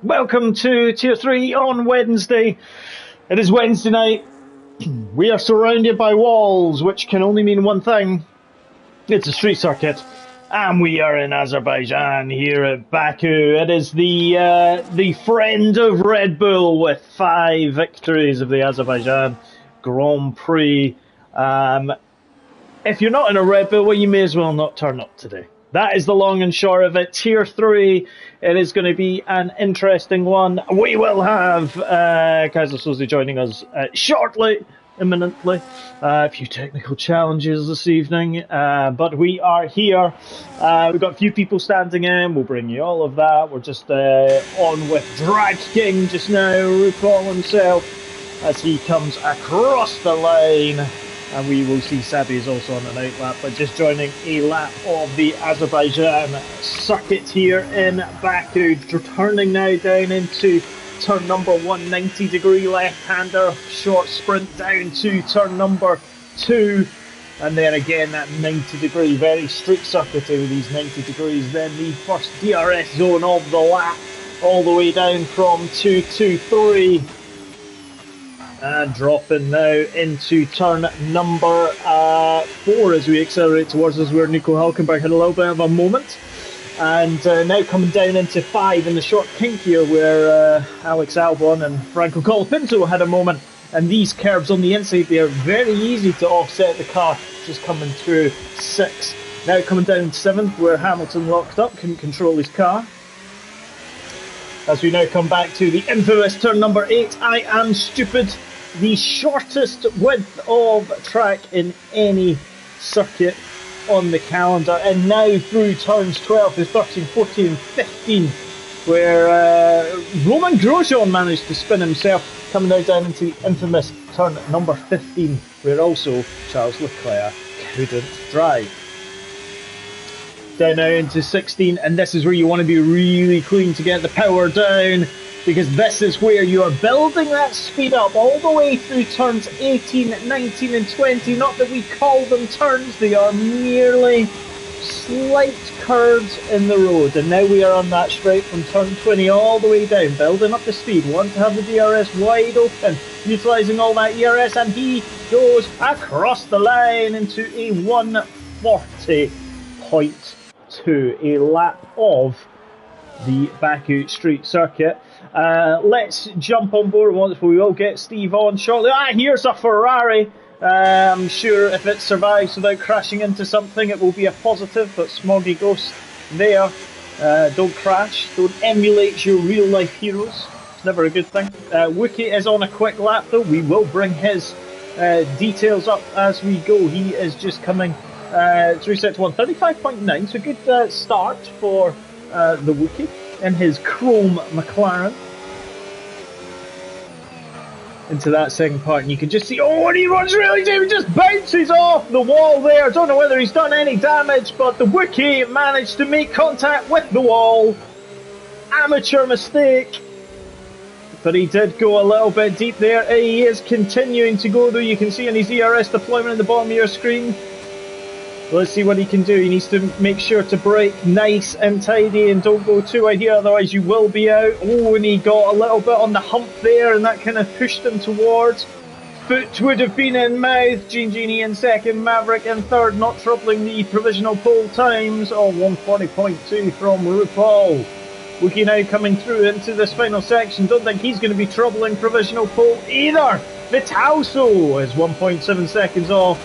Welcome to Tier 3 on Wednesday. It is Wednesday night. We are surrounded by walls, which can only mean one thing. It's a street circuit. And we are in Azerbaijan here at Baku. It is the friend of Red Bull with 5 victories of the Azerbaijan Grand Prix. If you're not in a Red Bull, well, you may as well not turn up today. That is the long and short of it. Tier 3, it is going to be an interesting one. We will have Kaiser Soze joining us shortly, imminently. A few technical challenges this evening, but we are here. We've got a few people standing in. We'll bring you all of that. We're just on with Drag King just now, RuPaul himself, as he comes across the line. And we will see Sabi is also on an out lap, but just joining a lap of the Azerbaijan circuit here in Baku. Turning now down into turn number 1, 90-degree left-hander, short sprint down to turn number 2. And then again that 90-degree, very street circuity with these 90 degrees. Then the first DRS zone of the lap, all the way down from 2 to 3. And dropping now into turn number 4 as we accelerate towards us, where Nico Hülkenberg had a little bit of a moment. And now coming down into 5 in the short kink here, where Alex Albon and Franco Colapinto had a moment. And these curves on the inside, they are very easy to offset the car, just coming through 6. Now coming down 7th, where Hamilton locked up, couldn't control his car. As we now come back to the infamous turn number 8, I am stupid. The shortest width of track in any circuit on the calendar. And now through turns 12 to 13, 14 and 15, where Roman Grosjean managed to spin himself, coming now down into the infamous turn number 15, where also Charles Leclerc couldn't drive. Down now into 16, and this is where you want to be really clean to get the power down, because this is where you are building that speed up all the way through turns 18, 19 and 20. Not that we call them turns, they are merely slight curves in the road. And now we are on that straight from turn 20 all the way down, building up the speed. Want to have the DRS wide open, utilising all that ERS, and he goes across the line into a 140.2, a lap of the Baku street circuit. Let's jump on board once. We will get Steve on shortly. Here's a Ferrari. I'm sure if it survives without crashing into something, it will be a positive, but Smoggy Ghost there. Don't crash. Don't emulate your real life heroes. It's never a good thing. Wookie is on a quick lap though. We will bring his details up as we go. He is just coming to reset to 135.9, so a good start for the Wookie in his chrome McLaren. Into that second part, and you can just see, and he runs really deep, he just bounces off the wall there. Don't know whether he's done any damage, but the Wookie managed to make contact with the wall. Amateur mistake, but he did go a little bit deep there. He is continuing to go though. You can see in his ERS deployment at the bottom of your screen. Let's see what he can do. He needs to make sure to brake nice and tidy and don't go too wide here, otherwise you will be out. And he got a little bit on the hump there, and that kind of pushed him towards. Foot would have been in mouth. Genie in second, Maverick in third, not troubling the provisional pole times. 140.2 from RuPaul. Wookie now coming through into this final section. Don't think he's going to be troubling provisional pole either. Vitalso is 1.7 seconds off.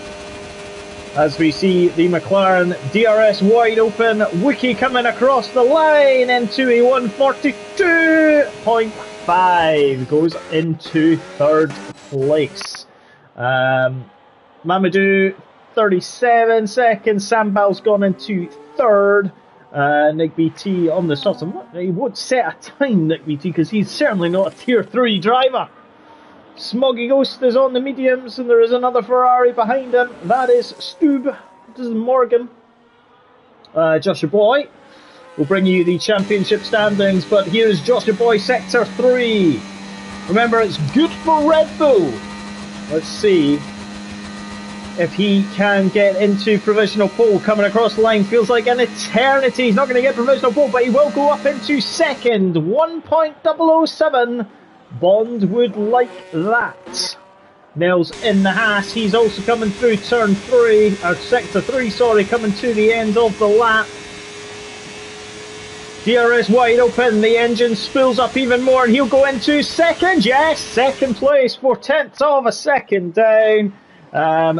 As we see the McLaren DRS wide open, Wookie coming across the line into a 142.5, goes into third place. Mamadou 37 seconds, Sambal's gone into third. Nick BT on the start. He won't set a time, Nick BT, because he's certainly not a tier 3 driver. Smoggy Ghost is on the mediums, and there is another Ferrari behind him. That is Stube. This is Morgan. Joshua Boy will bring you the championship standings, but here is Joshua Boy, Sector 3. Remember, it's good for Red Bull. Let's see if he can get into provisional pole. Coming across the line feels like an eternity. He's not going to get provisional pole, but he will go up into second. 1.007. Bond would like that. Nels in the Haas. He's also coming through turn 3, or sector 3, sorry, coming to the end of the lap. DRS wide open, the engine spools up even more, and he'll go into second. Yes, second place, 4/10 of a second down.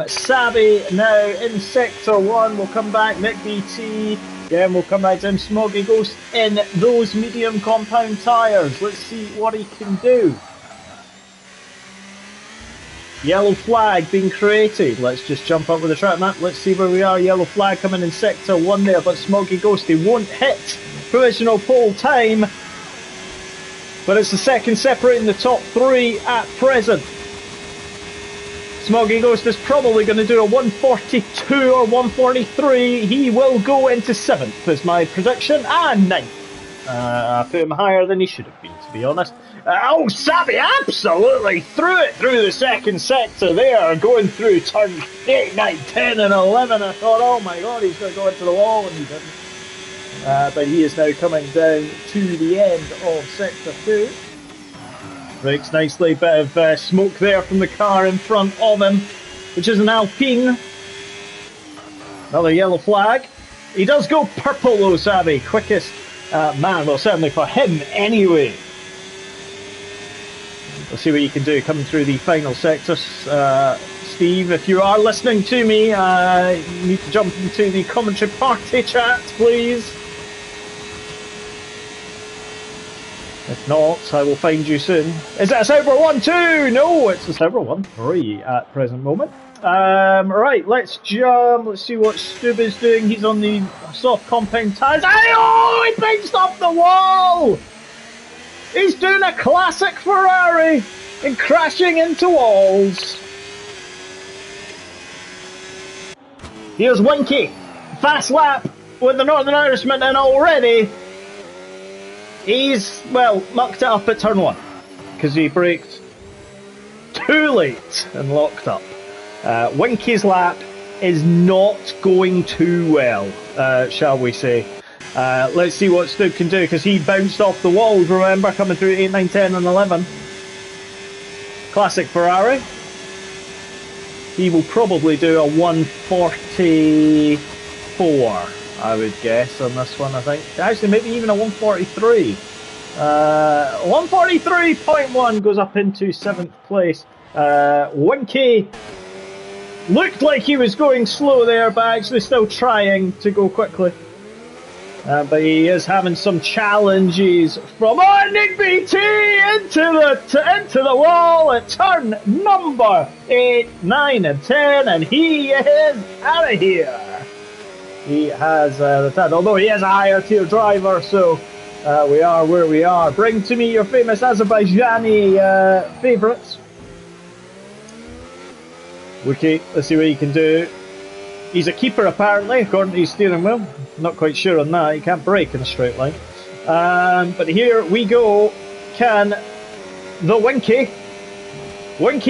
Sabi now in sector 1. We'll come back. Nick BT. Again, we'll come back to him. Smoggy Ghost in those medium compound tyres. Let's see what he can do. Yellow flag being created. Let's just jump up with the track map. Let's see where we are. Yellow flag coming in sector 1 there, but Smoggy Ghost, he won't hit provisional pole time. But it's the second separating the top 3 at present. Smoggy Ghost is probably going to do a 142 or 143. He will go into 7th is my prediction, and 9th. I put him higher than he should have been, to be honest. Oh, Sabi absolutely threw it through the second sector there, going through turn 8, 9, 10 and 11. I thought, oh my god, he's going to go into the wall, and he didn't. But he is now coming down to the end of sector 2. Brakes nicely, bit of smoke there from the car in front of him, which is an Alpine. Another yellow flag. He does go purple though, Sabi. Quickest man, well certainly for him anyway. We'll see what you can do coming through the final sectors. Steve, if you are listening to me, you need to jump into the commentary party chat, please. If not, I will find you soon. Is it a Sauber 1-2? No, it's a Sauber 1-3 at present moment. Right, let's jump. Let's see what Stub is doing. He's on the soft compound tyres. Oh, he bounced off the wall! He's doing a classic Ferrari and crashing into walls. Here's Winky. Fast lap with the Northern Irishman, and already he's, well, mucked it up at turn 1 because he braked too late and locked up. Winky's lap is not going too well, shall we say. Let's see what Stu can do, because he bounced off the walls, remember, coming through 8, 9, 10 and 11. Classic Ferrari. He will probably do a 144, I would guess, on this one, I think. Actually, maybe even a 143. 143.1 goes up into 7th place. Winky looked like he was going slow there, but actually still trying to go quickly. But he is having some challenges from Nick BT into the wall at turn number 8, 9 and 10, and he is out of here. He has the 10, although he is a higher tier driver, so we are where we are. Bring to me your famous Azerbaijani favourites. Okay, let's see what he can do. He's a keeper apparently, according to his steering wheel. Not quite sure on that. He can't brake in a straight line. But here we go. Can the Winky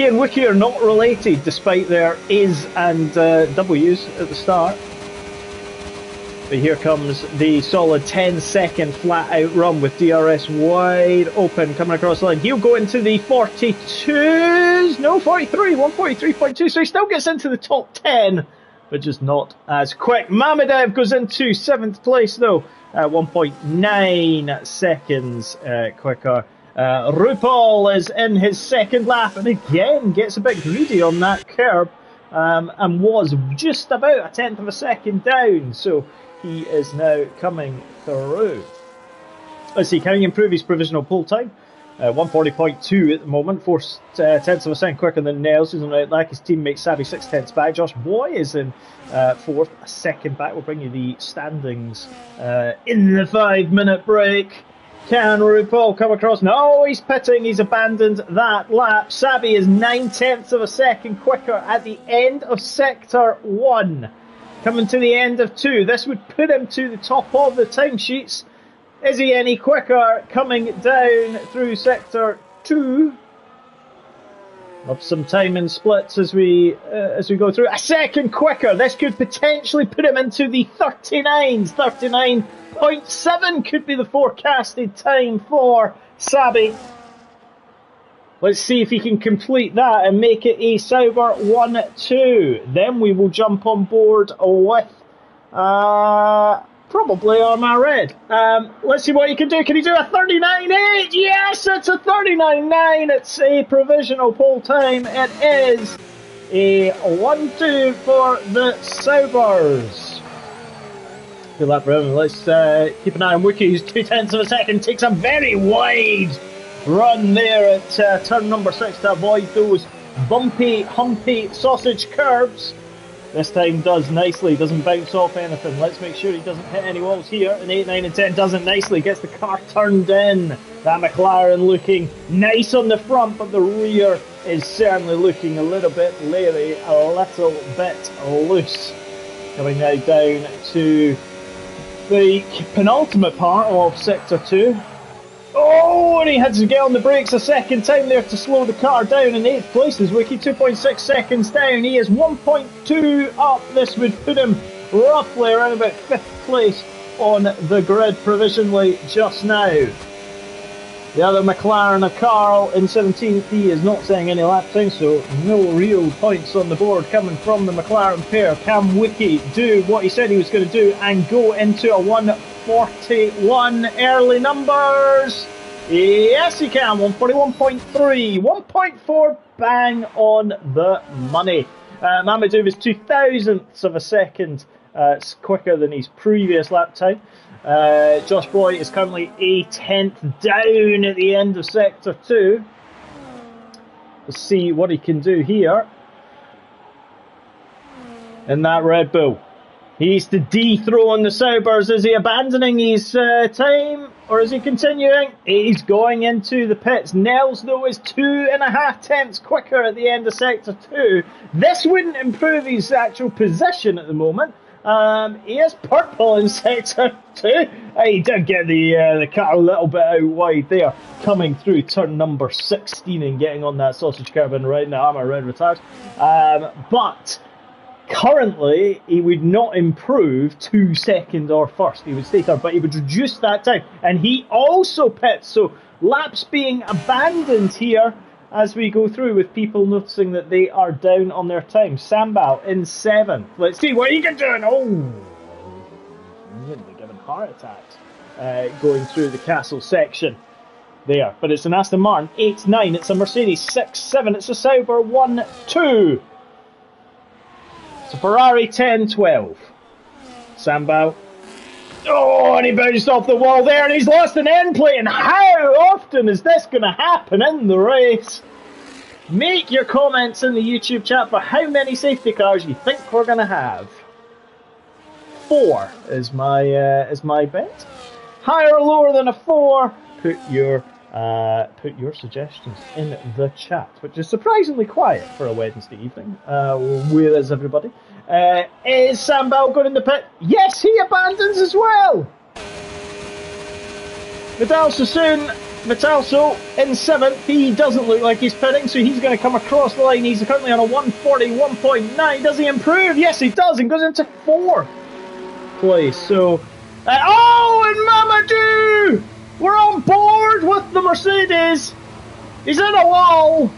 and Wiki are not related, despite their A's and W's at the start. But here comes the solid 10-second flat-out run with DRS wide open coming across the line. He'll go into the 42s. No, 43. 143.2. So he still gets into the top 10, but just not as quick. Mamadev goes into 7th place, though. 1.9 seconds quicker. RuPaul is in his second lap, and again gets a bit greedy on that curb, and was just about a 10th of a second down. So he is now coming through. Let's see, can he improve his provisional pole time? 140.2 at the moment, 4 tenths of a second quicker than Nels, who's on out like his teammate Savvy 6 tenths back. Josh Boy is in 4th, a second back. We'll bring you the standings in the 5-minute break. Can RuPaul come across? No, he's pitting. He's abandoned that lap. Savvy is 9 tenths of a second quicker at the end of sector 1. Coming to the end of 2. This would put him to the top of the timesheets. Is he any quicker coming down through sector 2? Of some time in splits as we go through. A second quicker. This could potentially put him into the 39s. 39.7 could be the forecasted time for Sabi. Let's see if he can complete that and make it a Sauber 1-2. Then we will jump on board with probably Armagh Red. Let's see what he can do. Can he do a 39.8? Yes, it's a 39.9. It's a provisional pole time. It is a 1-2 for the Saubers. Good luck for him. Let's keep an eye on Wookie, who's 0.2 of a second. Takes a very wide run there at turn number 6 to avoid those bumpy, humpy sausage curbs. This time does nicely, doesn't bounce off anything. Let's make sure he doesn't hit any walls here. And 8, 9 and 10 does it nicely, gets the car turned in. That McLaren looking nice on the front, but the rear is certainly looking a little bit leery, a little bit loose. Coming now down to the penultimate part of Sector 2. Oh, and he had to get on the brakes a second time there to slow the car down. In 8th place is Wiki, 2.6 seconds down. He is 1.2 up. This would put him roughly around about 5th place on the grid provisionally just now. The other McLaren of Carl in 17th, he is not saying any lap time, so no real points on the board coming from the McLaren pair. Can Wiki do what he said he was going to do and go into a 141 early numbers? Yes, he can. 141.3, 1.4 bang on the money. Mamadou was 0.02 of a second quicker than his previous lap time. Josh Boy is currently a 10th down at the end of Sector 2. Let's see what he can do here. In that Red Bull. He's to dethrone the Saubers. Is he abandoning his time, or is he continuing? He's going into the pits. Nels, though, is 2.5 tenths quicker at the end of Sector 2. This wouldn't improve his actual position at the moment. He is purple in Sector 2. He did get the car a little bit out wide there, coming through turn number 16 and getting on that sausage curb and right now Armagh Red retired. But currently, he would not improve 2 seconds or first. He would stay third, but he would reduce that time. And he also pits, so laps being abandoned here as we go through, with people noticing that they are down on their time. Sambal in 7th. Let's see what he can do. Oh, he's going to be given heart attacks going through the castle section there. But it's an Aston Martin 8-9. It's a Mercedes 6-7. It's a Sauber 1-2. It's a Ferrari 10-12. Sambal. Oh, and he bounced off the wall there, and he's lost an end plate. And how often is this going to happen in the race? Make your comments in the YouTube chat for how many safety cars you think we're going to have. 4 is my bet. Higher or lower than a 4? Put your suggestions in the chat, which is surprisingly quiet for a Wednesday evening. Where is everybody? Is Sambal going in the pit? Yes, he abandons as well. Metalso in 7th. He doesn't look like he's pitting, so he's going to come across the line. He's currently on a 141.9. Does he improve? Yes, he does, and goes into 4th place. So, oh, and Mamadou! We're on board with the Mercedes. He's in a wall.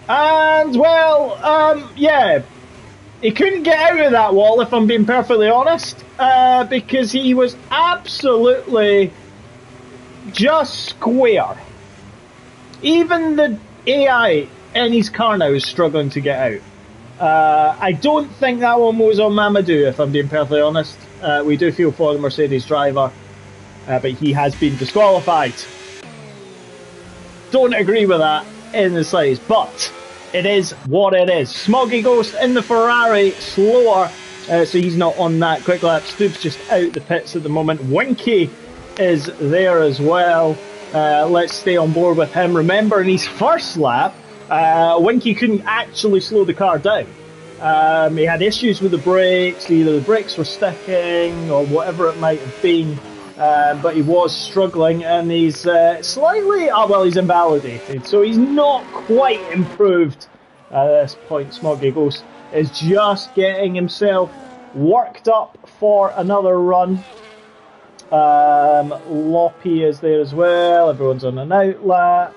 And, well, yeah. He couldn't get out of that wall, if I'm being perfectly honest, because he was absolutely just square. Even the AI in his car now is struggling to get out. I don't think that one was on Mamadou, if I'm being perfectly honest. We do feel for the Mercedes driver, but he has been disqualified. Don't agree with that in the slightest, but it is what it is. Smoggy Ghost in the Ferrari, slower, so he's not on that quick lap. Stoop's just out the pits at the moment. Winky is there as well. Let's stay on board with him. Remember, in his first lap, Winky couldn't actually slow the car down. He had issues with the brakes. Either the brakes were sticking or whatever it might have been. but he was struggling, and he's slightly, well, he's invalidated, so he's not quite improved at this point. Smoggy Ghost is just getting himself worked up for another run. Loppy is there as well. Everyone's on an outlap.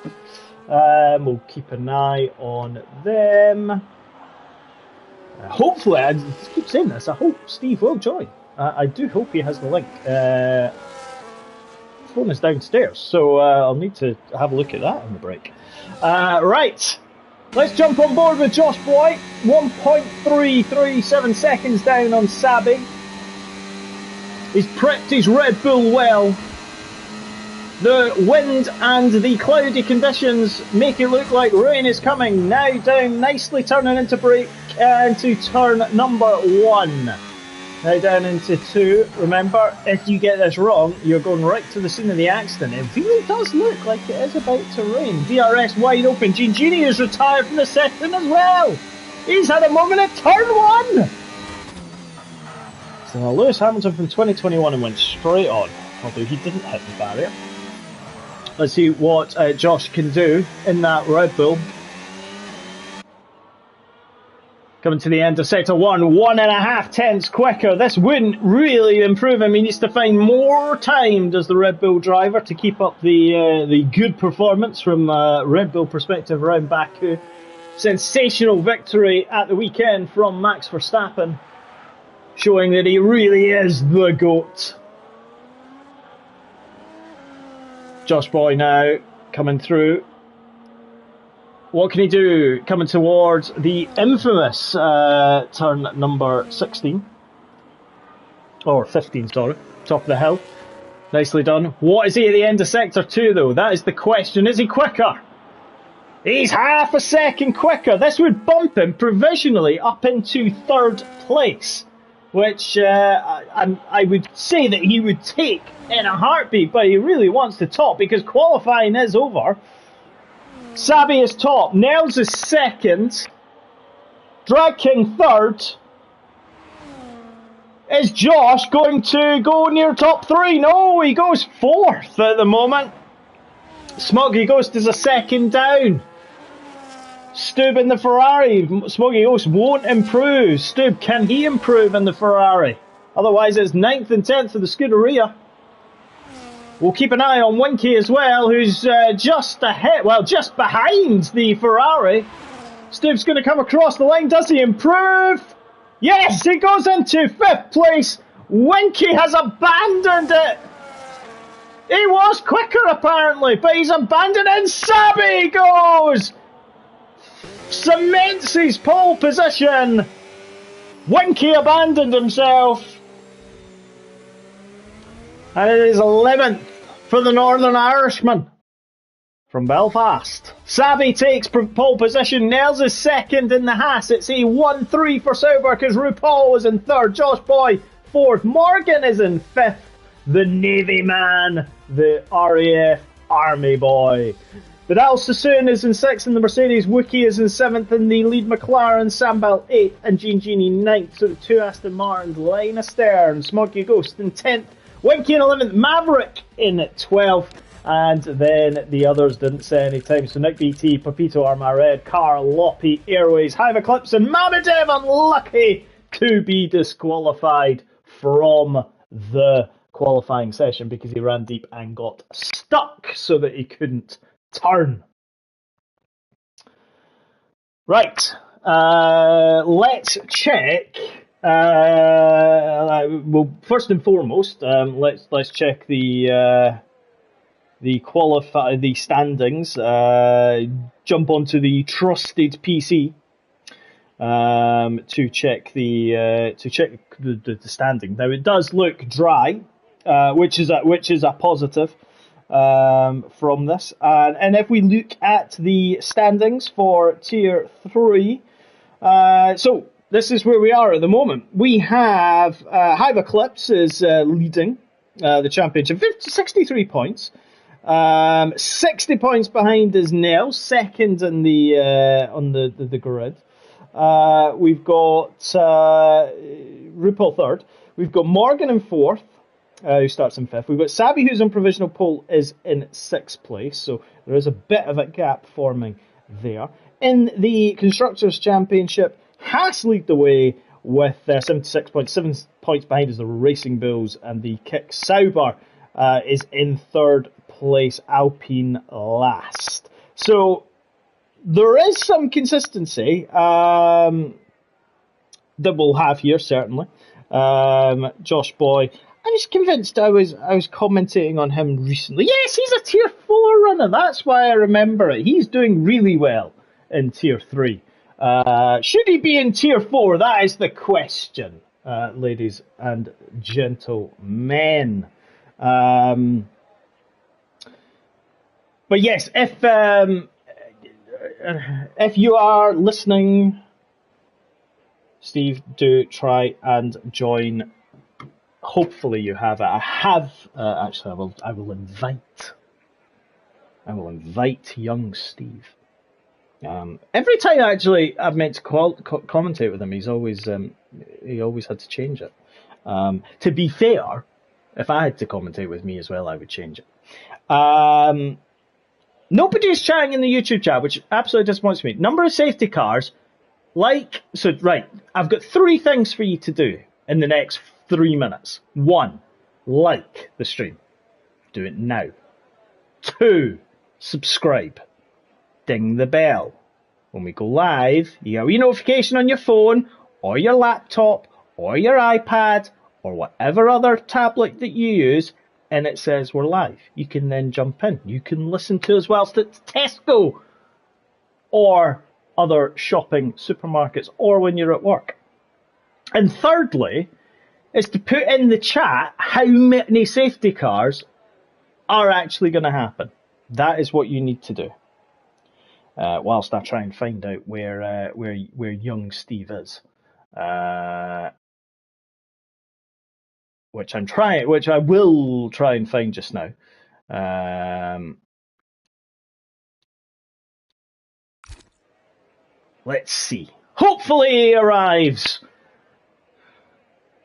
We'll keep an eye on them. Hopefully, I keep saying this, I hope Steve will join. I do hope he has the link. Phone is downstairs, so I'll need to have a look at that on the break. Right, let's jump on board with Josh Boy. 1.337 seconds down on Sabi. He's prepped his Red Bull well. The wind and the cloudy conditions make it look like rain is coming. Now down, nicely turning into into turn number 1. Now down into 2. Remember, if you get this wrong, you're going right to the scene of the accident. It really does look like it is about to rain. DRS wide open. Gini is retired from the session as well. He's had a moment at turn 1. So Lewis Hamilton from 2021 and went straight on, although he didn't hit the barrier. Let's see what Josh can do in that Red Bull. Coming to the end of sector 1, 1.5 tenths quicker. This wouldn't really improve him. He needs to find more time, does the Red Bull driver, to keep up the good performance from Red Bull perspective around Baku. Sensational victory at the weekend from Max Verstappen, showing that he really is the GOAT. Josh Boy now coming through. What can he do? Coming towards the infamous turn number 16. Or 15, sorry. Top of the hill. Nicely done. What is he at the end of sector 2 though? That is the question. Is he quicker? He's half a second quicker. This would bump him provisionally up into 3rd place, which I would say that he would take in a heartbeat, but he really wants to top because qualifying is over. Sabi is top, Nels is 2nd, Drag King 3rd. Is Josh going to go near top 3? No, he goes 4th at the moment. Smoggy Ghost is a 2nd down. Stub in the Ferrari. Smoggy Ghost won't improve. Stub, can he improve in the Ferrari? Otherwise it's 9th and 10th for the Scuderia. We'll keep an eye on Winky as well, who's just ahead, well, just behind the Ferrari. Stub's going to come across the line. Does he improve? Yes, he goes into 5th place. Winky has abandoned it. He was quicker apparently, but he's abandoned it, and Sabi goes! Cements his pole position. Winky abandoned himself. And it is 11th for the Northern Irishman from Belfast. Sabi takes pole position. Nels is 2nd in the Haas. It's a 1-3 for Sauber because RuPaul is in 3rd. Josh Boy 4th. Morgan is in 5th. The Navy man, the RAF Army boy. Vidal Sassoon is in 6th in the Mercedes. Wookie is in 7th in the lead McLaren. Sambal 8th and Gini 9th. So the 2 Aston Martins line astern. Smoggy Ghost in 10th. Winky in 11th, Maverick in 12th, and then the others didn't say any time. So Nick BT, Papito Armared, Carl, Loppy, Airways, Hive Eclipse, and Mamadev unlucky to be disqualified from the qualifying session because he ran deep and got stuck so that he couldn't turn. Right, let's check. Well, first and foremost, let's check the standings. Jump onto the trusted PC to check the standing. Now it does look dry, which is a positive from this. And if we look at the standings for Tier 3, so. This is where we are at the moment. We have Hive Eclipse is leading the championship, 63 points. 60 points behind is Nell, 2nd in on the grid. We've got RuPaul 3rd. We've got Morgan in 4th. who starts in 5th. We've got Sabi, who's on provisional pole, is in 6th place, so there is a bit of a gap forming there. In the Constructors' Championship, Haas lead the way with 76 points. 7 points behind is the Racing Bulls, and the Kick Sauber is in 3rd place, Alpine last. So there is some consistency that we'll have here, certainly. Josh Boy, I was convinced I was commentating on him recently. Yes, he's a tier 4 runner. That's why I remember it. He's doing really well in tier 3. Should he be in tier 4? That is the question, ladies and gentlemen. But yes, if you are listening, Steve, do try and join. Hopefully you have it. I have actually. I will invite young Steve. Every time actually I've meant to commentate with him, he always had to change it. To be fair, if I had to commentate with me as well, I would change it. Nobody is chatting in the YouTube chat, which absolutely disappoints me. Number of safety cars, right, I've got 3 things for you to do in the next 3 minutes. 1, like the stream. Do it now. 2, subscribe. Ding the bell. When we go live, you get a wee notification on your phone, or your laptop, or your iPad, or whatever other tablet that you use, and it says we're live. You can then jump in. You can listen to us whilst at Tesco or other shopping supermarkets or when you're at work. And thirdly, is to put in the chat how many safety cars are actually going to happen. That is what you need to do. Whilst I try and find out where young Steve is. Which I will try and find just now. Let's see. Hopefully he arrives.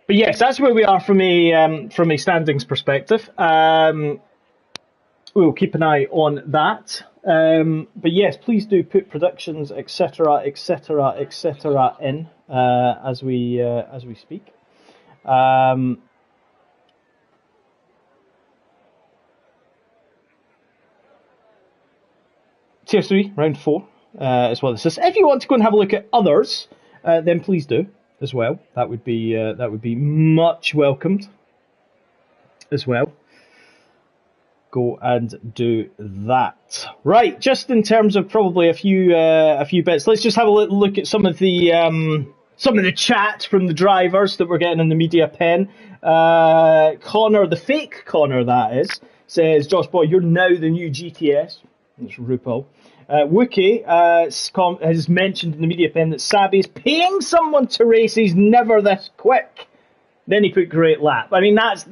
But yes, that's where we are from a standings perspective. We'll keep an eye on that. But yes, please do put predictions, etc., in as we speak. Tier 3, round 4, is what this is. If you want to go and have a look at others, then please do as well. That would be much welcomed as well. Go and do that. Right, just in terms of probably a few bits, let's just have a little look at some of the chat from the drivers that we're getting in the media pen. Connor, the fake Connor that is, says, Josh Boy, you're now the new GTS. That's RuPaul. Wookie has mentioned in the media pen that Sabi's paying someone to race. He's never this quick. Then he put great lap. I mean, that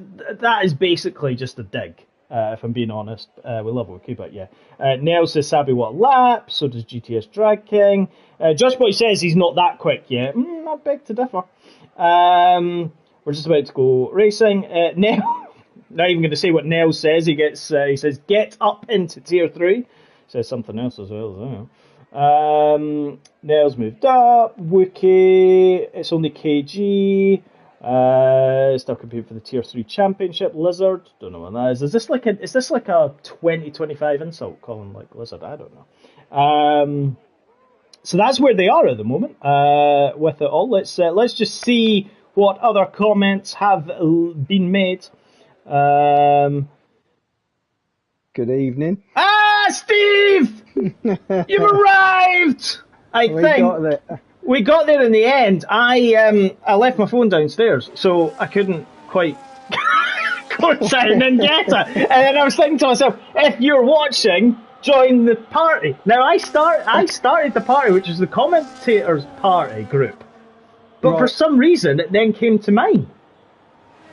is basically just a dig. If I'm being honest, we love Wookie, but yeah. Nell says Sabi what lap, so does GTS Drag King. Josh Boy says he's not that quick yet. I beg to differ. We're just about to go racing. Nell, not even going to say what Nell says. He says get up into tier 3. Says something else as well. Nell's moved up. Wookie, it's only KG. Still competing for the tier 3 championship. Lizard, don't know what that is. Is this like a 2025 insult calling like Lizard? I don't know. So that's where they are at the moment with it all. Let's just see what other comments have been made. Good evening. Steve! You've arrived! We got there in the end. I left my phone downstairs, so I couldn't quite go down and get it. And then I was thinking to myself, if you're watching, join the party. Now, I started the party, which is the commentators' party group. But for some reason, it then came to mine.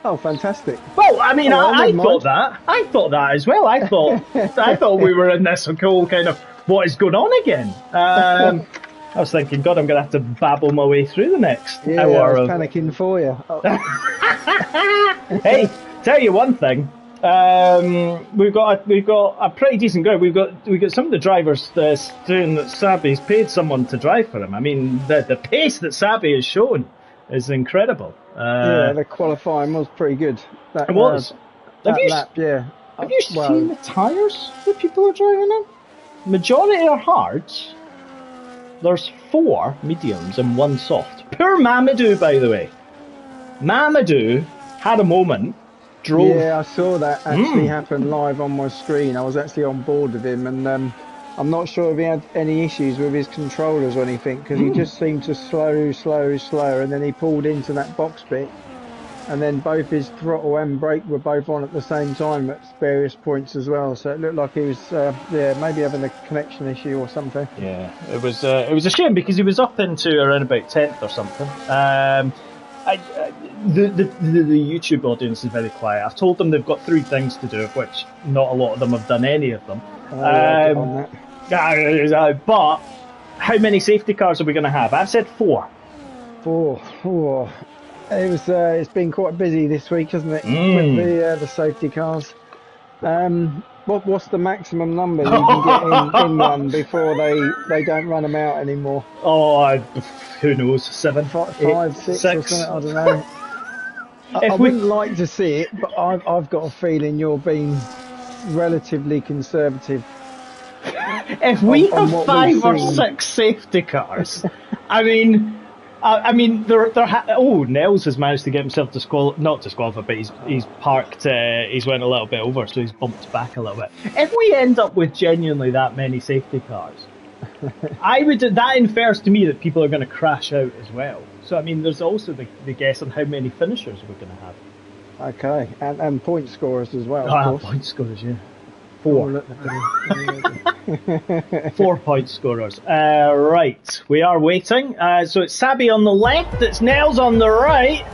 Oh, fantastic! Well, I mean, I thought that. I thought that as well. I thought we were in this whole kind of what is going on again. I was thinking, God, I'm going to have to babble my way through the next hour. I was panicking for you. Hey, Tell you one thing. We've got a pretty decent group. We've got some of the drivers doing that. Sabi's paid someone to drive for him. I mean, the pace that Sabi has shown is incredible. Yeah, the qualifying was pretty good. It was. That lap, yeah. Have you seen the tyres that people are driving in? Majority are hards. There's 4 mediums and 1 soft. Poor Mamadou, by the way. Mamadou had a moment. Drove. Yeah, I saw that actually happen live on my screen. I was actually on board with him, and I'm not sure if he had any issues with his controllers or anything, because he just seemed to slow, and then he pulled into that box bit, and then both his throttle and brake were both on at the same time at various points as well. So it looked like he was, maybe having a connection issue or something. Yeah, it was a shame because he was up into around about 10th or something. The YouTube audience is very quiet. I've told them they've got 3 things to do, of which not a lot of them have done any of them. But how many safety cars are we going to have? I've said 4. 4. It's been quite busy this week, hasn't it? With the safety cars. What's the maximum number you can get in one before they don't run them out anymore? Oh, who knows? 7, 5, 6 or something. I don't know. I wouldn't like to see it, but I've got a feeling you're being relatively conservative. If we have 5 or 6 safety cars, I mean, Nels has managed to get himself not disqualified, but he's parked. He's went a little bit over, so he's bumped back a little bit. If we end up with genuinely that many safety cars, that infers to me that people are going to crash out as well. So I mean, there's also the guess on how many finishers we're going to have. Okay, and point scorers as well. Point scorers, yeah. 4. 4 point scorers. Right, we are waiting. So it's Sabi on the left, it's Nels on the right.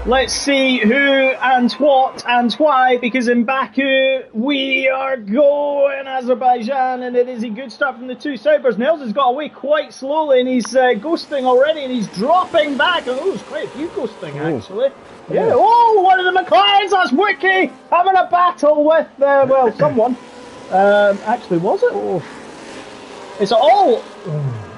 Let's see who and what and why, because in Baku we are going Azerbaijan, and it is a good start from the 2 Cybers. Nels has got away quite slowly, and he's ghosting already, and he's dropping back. Oh, there's quite a few ghosting actually. Yeah. Oh, one of the McLarens, that's Wookie, having a battle with, someone. Actually, was it? Oh.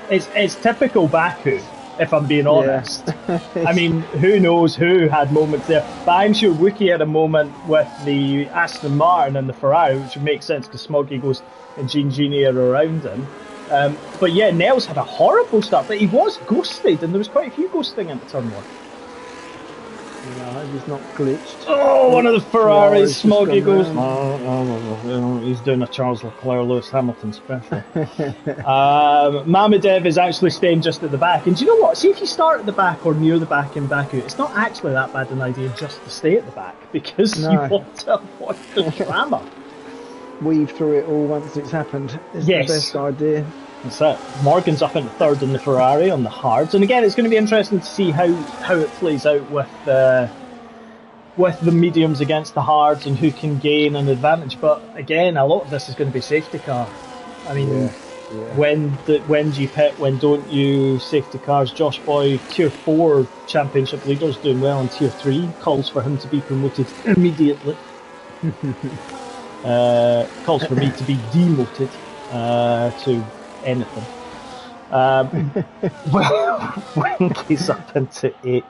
It's typical Baku, if I'm being honest. Yeah. I mean, who knows who had moments there, but I'm sure Wookie had a moment with the Aston Martin and the Ferrari, which would make sense because Smoggy Ghost and Genie are around him. But yeah, Nels had a horrible start, but he was ghosted, and there was quite a few ghosting into turn 1. I hope he's not glitched. Oh, one of the Ferraris, Smoggy goes. He's doing a Charles Leclerc, Lewis Hamilton special. Mamadev is actually staying just at the back. And do you know what? See, if you start at the back or near the back in Baku, it's not actually that bad an idea just to stay at the back, because you want to avoid the drama. Weave through it all once it's happened is the best idea. That's it. Morgan's up in 3rd in the Ferrari on the hards, and again, it's going to be interesting to see how it plays out with the mediums against the hards and who can gain an advantage. But again, a lot of this is going to be safety car. I mean, when do you pit? When don't you? Safety cars. Josh Boy, Tier 4 championship leader's doing well, and Tier 3 calls for him to be promoted immediately. Calls for me to be demoted to anything. Winky's up into 8th.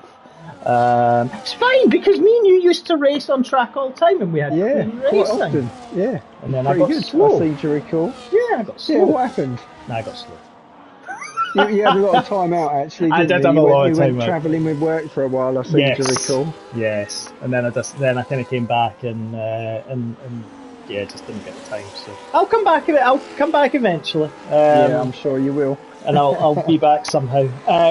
It's fine because me and you used to race on track all the time, and we had racing. Quite often. Yeah, and then I got slow. I seem to recall. Yeah, I got slow. Yeah, what happened? No, I got slow. You had a lot of time out, actually. I did have a lot of time out. You went travelling with work for a while, I seem to recall. Yes, and then I kind of came back and just didn't get the time. So I'll come back. I'll come back eventually. I'm sure you will. And I'll be back somehow.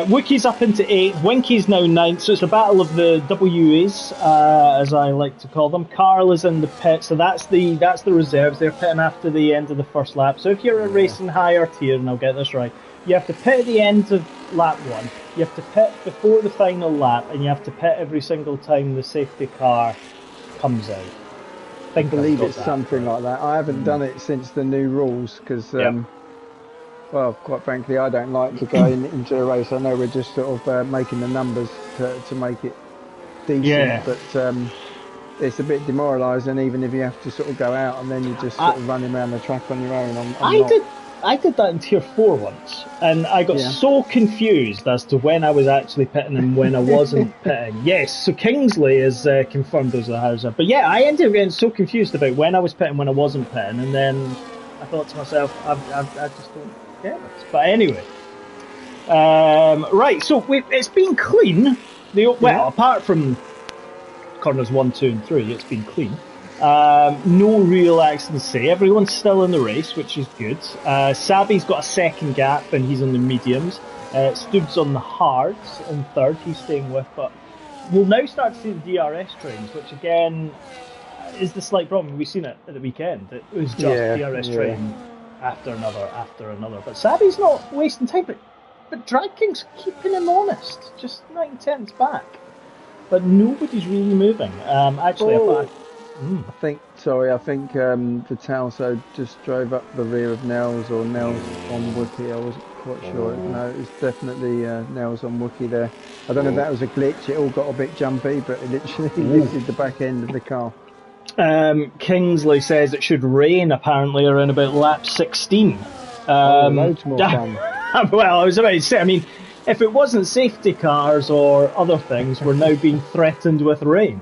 Wookie's up into 8th. Winky's now 9th. So it's a battle of the WAs, as I like to call them. Carl is in the pit, so that's the reserves. They're pitting after the end of the first lap. So if you're a racing higher tier, and I'll get this right, you have to pit at the end of lap 1. You have to pit before the final lap, and you have to pit every single time the safety car comes out. I believe it's something like that. I haven't done it since the new rules because, well, quite frankly, I don't like to go into a race. I know we're just sort of making the numbers to make it decent, but it's a bit demoralising, even if you have to sort of go out and then you're just sort of running around the track on your own. I did that in Tier 4 once, and I got so confused as to when I was actually pitting and when I wasn't pitting. Yes, so Kingsley is confirmed as a Hauser. But yeah, I ended up getting so confused about when I was pitting, when I wasn't pitting, and then I thought to myself, I just don't get it. But anyway, right, so it's been clean. Well, apart from corners 1, 2 and 3, it's been clean. No real accidents to say. Everyone's still in the race, which is good. Sabi's got a second gap and he's on the mediums. Stubbs on the hards in third, he's staying with, but we'll now start to see the DRS trains, which again is the slight problem. We've seen it at the weekend. It was just DRS train after another. But Sabi's not wasting time, but Drag King's keeping him honest, just 9/10 back. But nobody's really moving. I think Vitalso just drove up the rear of Nels, or Nels on Wookie. I wasn't quite sure. No, it was definitely Nels on Wookie there. I don't know if that was a glitch. It all got a bit jumpy, but it literally lifted the back end of the car. Kingsley says it should rain apparently around about lap 16. Loads more fun. Well, I was about to say, I mean, if it wasn't safety cars or other things, we're now being threatened with rain.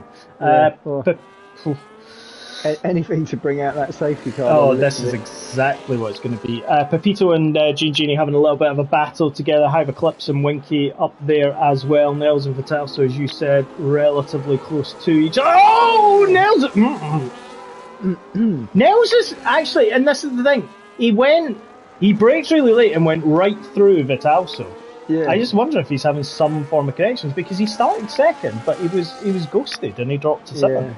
Anything to bring out that safety car. Oh, this is exactly what it's going to be. Pepito and Genie having a little bit of a battle together. Hyperclips and Winky up there as well. Nels and Vitalso, as you said, relatively close to each other. Oh, Nels! Nels is actually, and this is the thing, he braked really late and went right through Vitalso. Yeah. I just wonder if he's having some form of connections, because he started second, but he was ghosted and he dropped to 7th.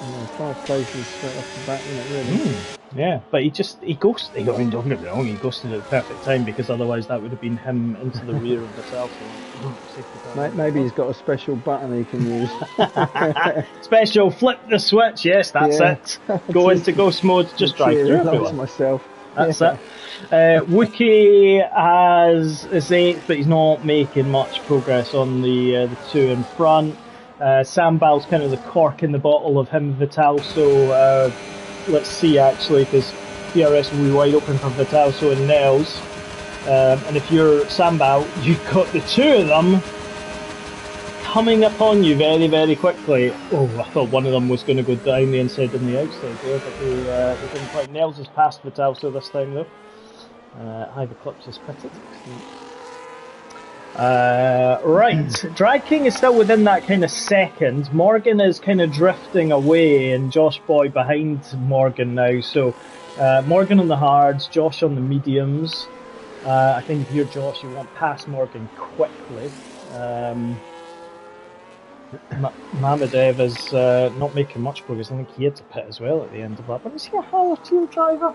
Yeah, 5 places straight off the bat, isn't it, really? Yeah, but he ghosted. I mean, don't get me wrong, he ghosted at the perfect time, because otherwise that would have been him into the rear of Vitalso. Maybe he's got a special button he can use. Special flip the switch, yes, that's it. Go into ghost mode, just drive through everyone. Myself. That's it. Wookie is 8th, but he's not making much progress on the 2 in front. Sambal's kind of the cork in the bottle of him, Vitalso. Let's see, actually, because DRS will be wide open for Vitalso and Nels. And if you're Sambal, you've got the 2 of them coming upon you very, very quickly. Oh, I thought one of them was going to go down the inside and the outside there, but they didn't quite. Nels has passed Vitalso this time, though. Hyperclips is pitted. Right, Drag King is still within that kind of second. Morgan is kind of drifting away, and Josh Boy behind Morgan now. So Morgan on the hards, Josh on the mediums. I think if you're Josh, you want past Morgan quickly. Mamadev is not making much progress. I think he had to pit as well at the end of that. But is he a higher tier driver?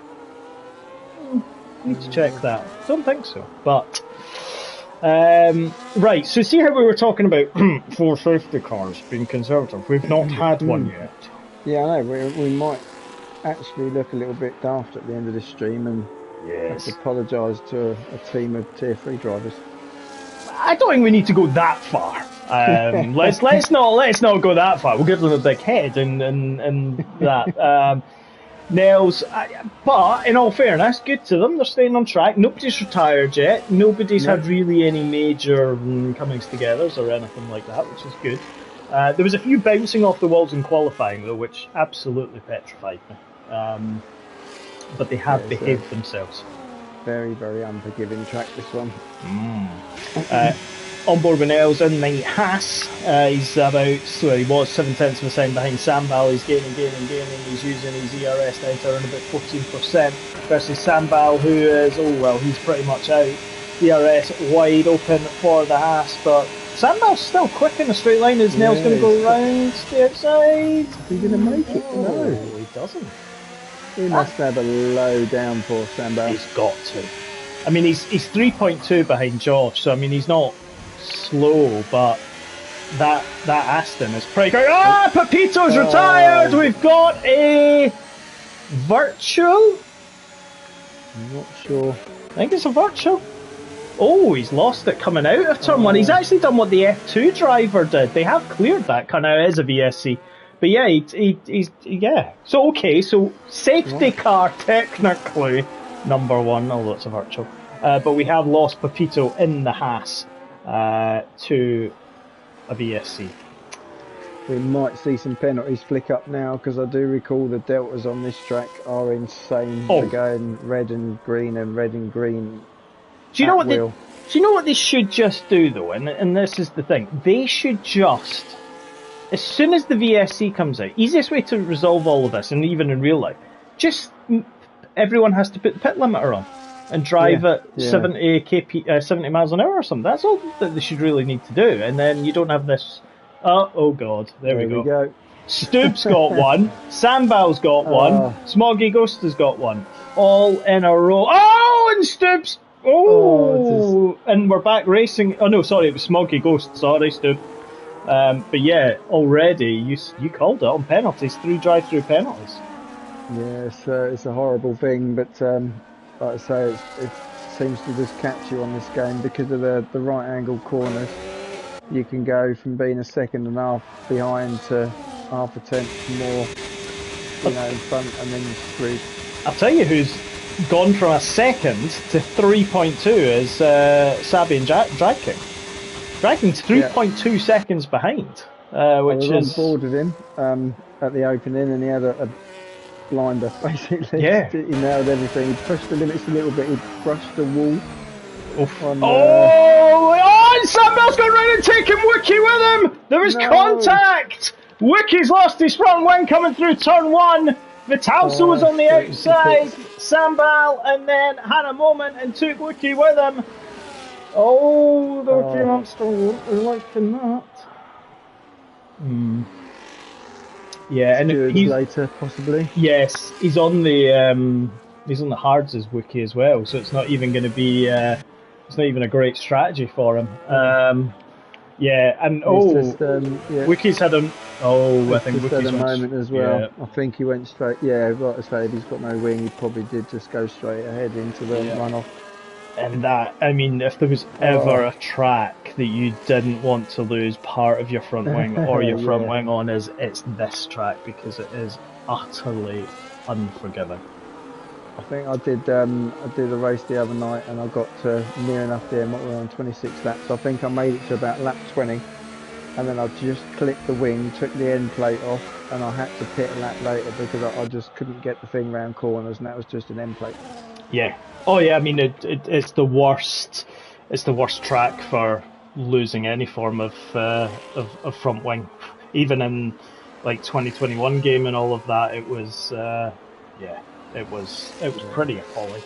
Need to check that. Don't think so. But right, so see how we were talking about 4 safety cars being conservative. We've not had one yet. Yeah, I know. We might actually look a little bit daft at the end of this stream and have to apologise to a team of tier 3 drivers. I don't think we need to go that far. Let's not go that far. We'll give them a big head and that. Nels, but in all fairness, good to them. They're staying on track. Nobody's retired yet. Nobody's had really any major comings togethers or anything like that, which is good. There was a few bouncing off the walls in qualifying though, which absolutely petrified me. But they have behaved themselves. Very, very unforgiving track, this one. On board with Nels in the Haas. He's he was 7/10 of a second behind Sambal. He's gaining. He's using his ERS down to around about 14% versus Sambal, who is, he's pretty much out. ERS wide open for the Haas, but Sambal's still quick in a straight line. Is Nels going to go round the outside? Is he going to make it? No, he doesn't. He must have a low downforce, Sambal. He's got to. I mean, he's 3.2 behind Josh, so I mean, he's not slow, but that Aston is pretty great. Pepito's retired. We've got a virtual. I'm not sure. I think it's a virtual. Oh, he's lost it coming out of turn 1. He's actually done what the F2 driver did. They have cleared that. Kind of is a VSC. But yeah, yeah. So okay, so safety car technically number one, although it's a virtual. But we have lost Pepito in the Haas to a VSC. We might see some penalties flick up now, because I do recall the deltas on this track are insane. Oh. They're going red and green and red and green. Do you know what they should just do though? And this is the thing. They should just, as soon as the VSC comes out, easiest way to resolve all of this, and even in real life, just everyone has to put the pit limiter on and drive at 70 miles an hour or something. That's all that they should really need to do. And then you don't have this. Oh God, there we go. Stoop's got one. Sambal's got one. Smoggy Ghost has got one. All in a row. Oh, and Stoop's. Oh, and we're back racing. Oh no, sorry, it was Smoggy Ghost. Sorry, Stoop. But yeah, already you called it on penalties, 3 drive-through penalties. Yeah, it's a horrible thing, but like I say, it seems to just catch you on this game because of the right angle corners. You can go from being a second and a half behind to half a tenth more, in front, and then you're screwed. I'll tell you who's gone from a second to 3.2 is Sabi and Drag King. Drag King's 3.2 seconds behind, which I was is on board with him at the opening, and he had a blinder basically. Yeah, he nailed everything. He pushed the limits a little bit. He brushed the wall. And Sambal's gone round and taken Wiki with him! There was contact! Wiki's lost his front wing coming through turn 1. Vitalso was on the outside, Sambal, and then had a moment and took Wiki with him. Oh, the Wiki monster won't be liking that. Yeah, and he's later possibly. Yes, he's on the hards as Wiki as well, so it's not even going to be. It's not even a great strategy for him. Yeah, and Wiki's had a. I think Wiki's had a moment as well. Yeah. I think he went straight. Yeah, like I say, if he's got no wing, he probably did just go straight ahead into the runoff. And that, I mean, if there was ever a track that you didn't want to lose part of your front wing or your front wing on, it's this track, because it is utterly unforgiving. I think I did a race the other night, and I got to near enough there. We're on 26 laps. I think I made it to about lap 20, and then I just clicked the wing, took the end plate off, and I had to pit a lap later because I just couldn't get the thing round corners, and that was just an end plate. Yeah. Oh yeah. I mean, it's the worst. It's the worst track for losing any form of front wing. Even in like 2021 game and all of that, it was It was pretty appalling.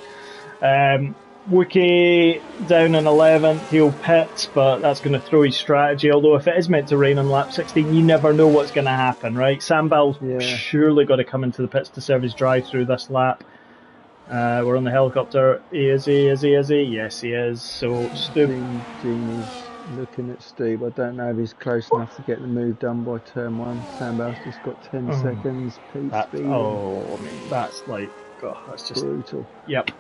Wiki down in 11th, he'll pit, but that's going to throw his strategy. Although if it is meant to rain on lap 16, you never know what's going to happen, right? Sambal's surely got to come into the pits to serve his drive through this lap. We're on the helicopter. Is he? Yes, he is. So Stu. Genie's looking at Stu. I don't know if he's close enough to get the move done by turn 1. Sambal's just got 10 seconds. That's like, God, that's just brutal. Yep.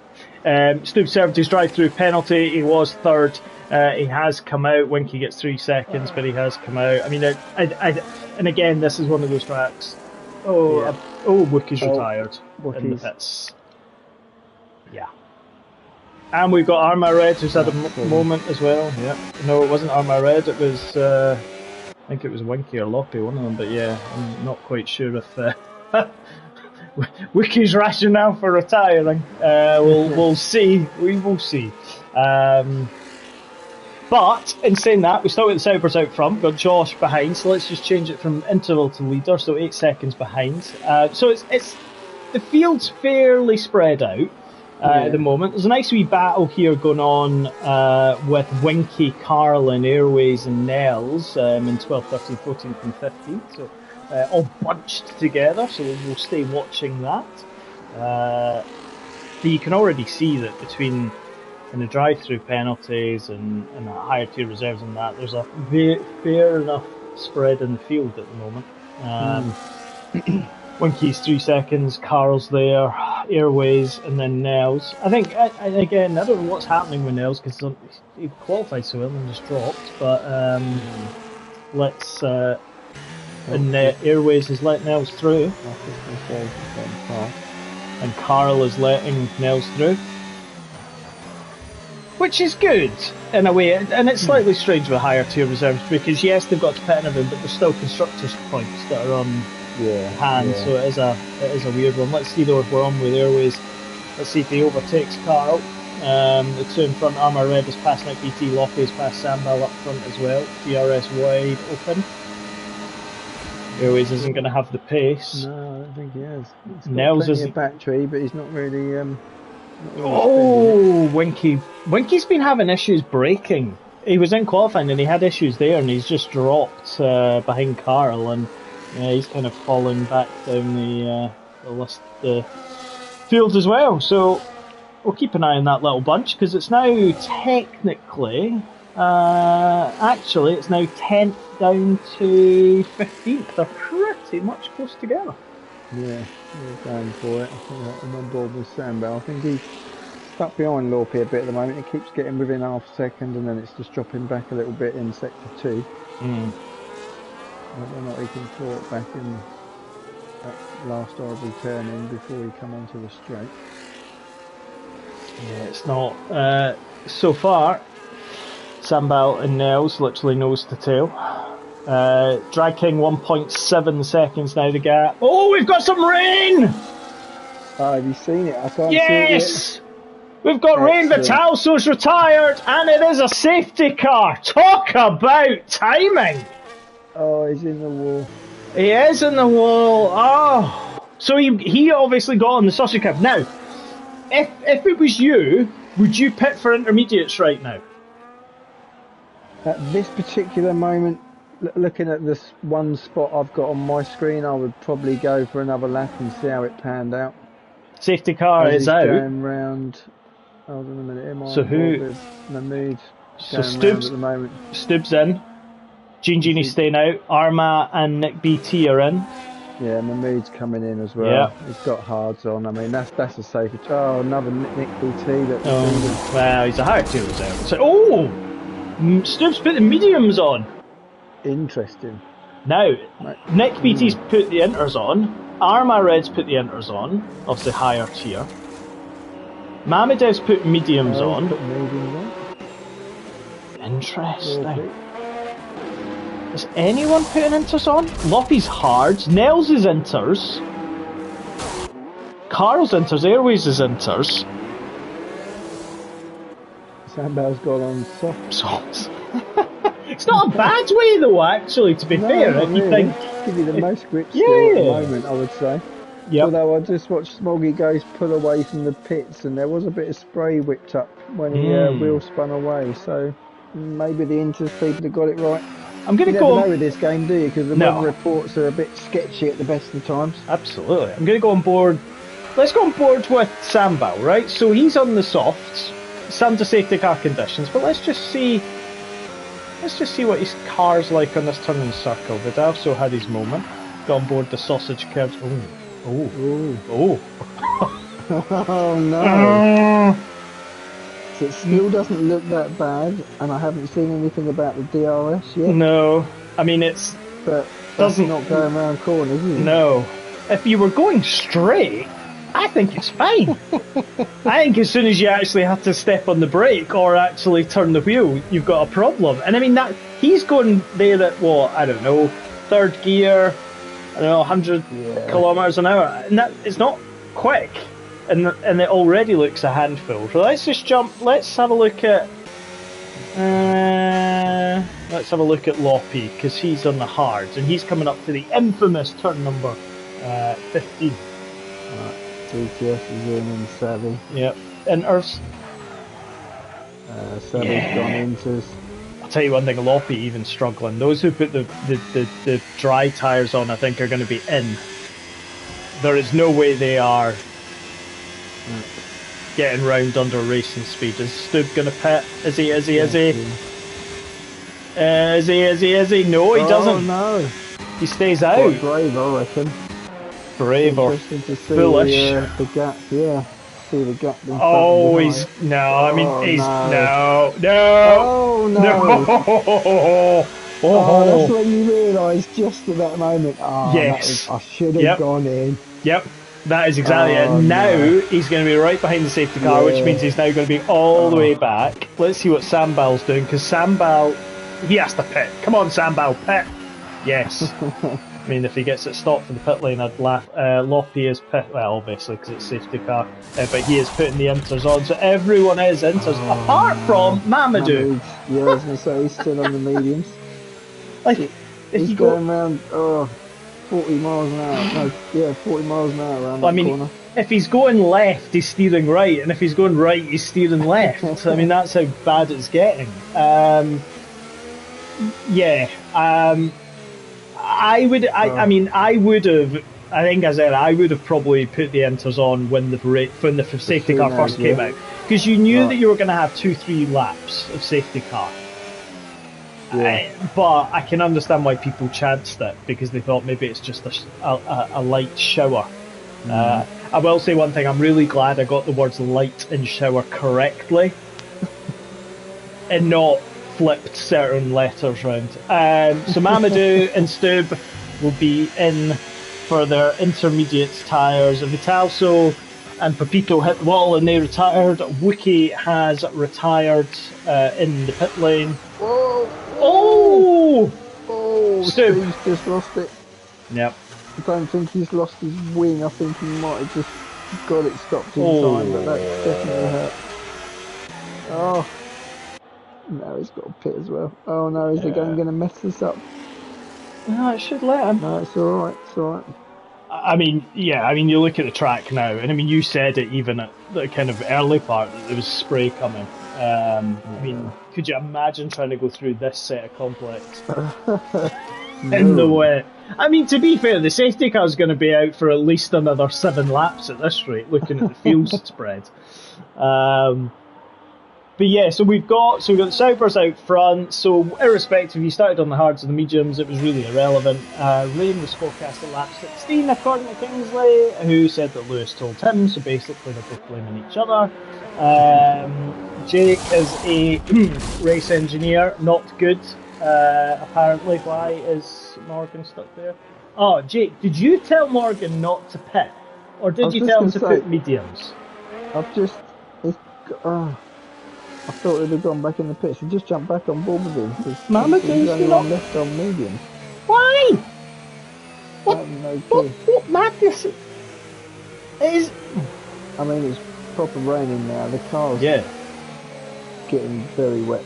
Stu served his drive-through penalty. He was third. He has come out. Winky gets 3 seconds, but he has come out. I mean, and again, this is one of those tracks. Wiki's retired in the pits. Yeah. And we've got Arma Red, who's had a moment as well. Yeah. No, it wasn't Arma Red. It was, I think it was Winky or Loppy, one of them. But yeah, I'm not quite sure if Wiki's rationale for retiring. We'll see. We will see. But in saying that, we start with the Saubers out front. We've got Josh behind, so let's just change it from interval to leader. So 8 seconds behind. So it's the field's fairly spread out. At the moment, there's a nice wee battle here going on with Winky, Carlin, Airways and Nels in 12th, 13th, 14th and 15th, so all bunched together, so we'll stay watching that. But you can already see that between in the drive-through penalties and the higher tier reserves and that, there's a fair enough spread in the field at the moment. Winky's 3 seconds, Carl's there, Airways, and then Nels. I think, again, I don't know what's happening with Nels because he qualified so well and just dropped, but let's and Airways is letting Nels through. I was just going to say, it's getting fast. And Carl is letting Nels through. Which is good, in a way, and it's slightly strange with higher tier reserves, because yes, they've got to pit and everything, but there's still constructors' points that are on hand, so it is a weird one. Let's see though if we're on with Airways. Let's see if he overtakes Carl. The two in front, Armour Red is past Nick BT, Loppy is past Sambal up front as well. DRS wide open. Airways isn't going to have the pace. No, I don't think he has. He's got Nels plenty of battery, but he's not really. Winky's been having issues braking. He was in qualifying and he had issues there, and he's just dropped behind Carl, and he's kind of falling back down the field as well. So we'll keep an eye on that little bunch, because it's now technically, actually, it's now 10th down to 15th. They're pretty much close together. Yeah, we're going for it. I'm on board with Sambal. I think he's stuck behind Lorpy a bit at the moment. He keeps getting within half a second, and then it's just dropping back a little bit in sector 2. Whether or not he can claw it back in that last horrible turn in before he come onto the straight. Yeah, it's not. So far, Sambal and Nels literally nose to tail. Drag King 1.7 seconds now the gap. Oh, we've got some rain! Oh, have you seen it? I can't see it Yes! We've got rain, Vitalso's retired, and it is a safety car. Talk about timing! Oh, he's in the wall. He is in the wall. Oh! So he obviously got on the sausage cab. Now, if it was you, would you pit for intermediates right now? At this particular moment, looking at this one spot I've got on my screen, I would probably go for another lap and see how it panned out. Safety car is out. Going round. Hold on a minute. So who? Mahmood. So Stubbs at the moment. Stubbs in. Genie's staying out. Arma and Nick BT are in. Yeah, Mahmood's coming in as well. Yeah. He's got hards on. I mean, that's a safer. Oh, another Nick BT. Well, he's a higher tier reserve. So, Stubbs put the mediums on. Interesting. Now, Nick BT's put the inters on. Arma Red's put the inters on. Obviously higher tier. Mamedev's put mediums on. Put mediums on. Interesting. Is anyone putting inters on? Loppy's hards. Nels is inters. Carl's inters. Airways is inters. Sambal's got on soft. It's not a bad way though, actually, to be fair. If you think, give you the most grip still at the moment, I would say. Yep. Although I just watched Smoggy Ghost pull away from the pits, and there was a bit of spray whipped up when he wheel spun away. So maybe the Inters people have got it right. I'm going to go. You never know with this game, do you? Because the weather reports are a bit sketchy at the best of times. Absolutely. I'm going to go on board. Let's go on board with Sambal, right? So he's on the softs, under safety car conditions, but let's just see what his car's like on this turning circle. Vidal had his moment. Got on board the sausage curves. Oh no. So it still doesn't look that bad, and I haven't seen anything about the DRS yet. No, I mean it's. But doesn't not going around corners, is it? No. If you were going straight, I think it's fine. I think as soon as you actually have to step on the brake or actually turn the wheel, you've got a problem. And I mean that he's going there at what, I don't know, third gear, I don't know, 100 kilometers an hour, and that it's not quick. And it already looks a handful. So let's just jump. Let's have a look at. Loppy, because he's on the hards and he's coming up to the infamous turn number 15. DTS is in and Savvy. Yep. Inters. Savvy's gone into. I'll tell you one thing. Loppy even struggling. Those who put the dry tyres on, I think, are going to be in. There is no way they are. Getting round under racing speed. Is Stubb gonna pit? Is he? No, he doesn't. No. He stays out. Brave, I reckon. Brave or foolish. The gap, see the gap. Oh, he's no. I mean, he's no. Oh no. Oh, that's Oh, when you realise just at that moment. Oh, yes. I should have Yep. gone in. Yep. That is exactly it. Oh Now no. he's going to be right behind the safety car, which Yeah. means he's now going to be all the way Oh, back. Let's see what Sambal's doing, because Sambal, he has to pit. Come on, Sambal, pit. Yes. I mean, if he gets it stopped for the pit lane, I'd laugh. Loppy is pit, well, obviously, because it's safety car, but he is putting the inters on, so everyone is inters, apart from Mamadou. Yeah, I was going to say he's still on the mediums. Like, if He's you go, going around 40 miles an hour. No, yeah, 40 miles an hour around I that mean, corner. if he's going left, he's steering right, and if he's going right, he's steering left. I mean, that's how bad it's getting. Yeah. I would. I mean, I would have. I think I said I would have probably put the inters on when the safety car first came out, because you knew that you were going to have 2-3 laps of safety car. Yeah. But I can understand why people chanced it, because they thought maybe it's just a light shower. I will say one thing, I'm really glad I got the words light and shower correctly and not flipped certain letters round. So Mamadou and Stub will be in for their intermediate tyres. Vitalso and Pepito hit the wall and they retired. Wookie has retired in the pit lane. Oh, Stub just lost it. Yep. I don't think he's lost his wing. I think he might have just got it stopped in time, but that definitely hurt. Oh, now he's got a pit as well. Oh no, is the game going to mess this up? No, it should let him. No, it's alright, it's alright. I mean, yeah, I mean, you look at the track now, and I mean, you said it even at the kind of early part that there was spray coming. I mean, could you imagine trying to go through this set of complex in the wet? I mean, to be fair, the safety car's going to be out for at least another 7 laps at this rate, looking at the field spread. But yeah, so we've got the Saubers out front. So irrespective, you started on the hards or the mediums, it was really irrelevant. Rain was forecast at lap 16, according to Kingsley, who said that Lewis told him. So basically, they're both blaming each other. Jake is a race engineer, not good. Apparently, why is Morgan stuck there? Oh, Jake, did you tell Morgan not to pit, or did you tell him to put mediums? I thought he'd have gone back in the pits. He just jumped back on board with him. Mamadou's only one left on medium. Why? What madness? It is. I mean, it's proper raining now. The car's getting very wet.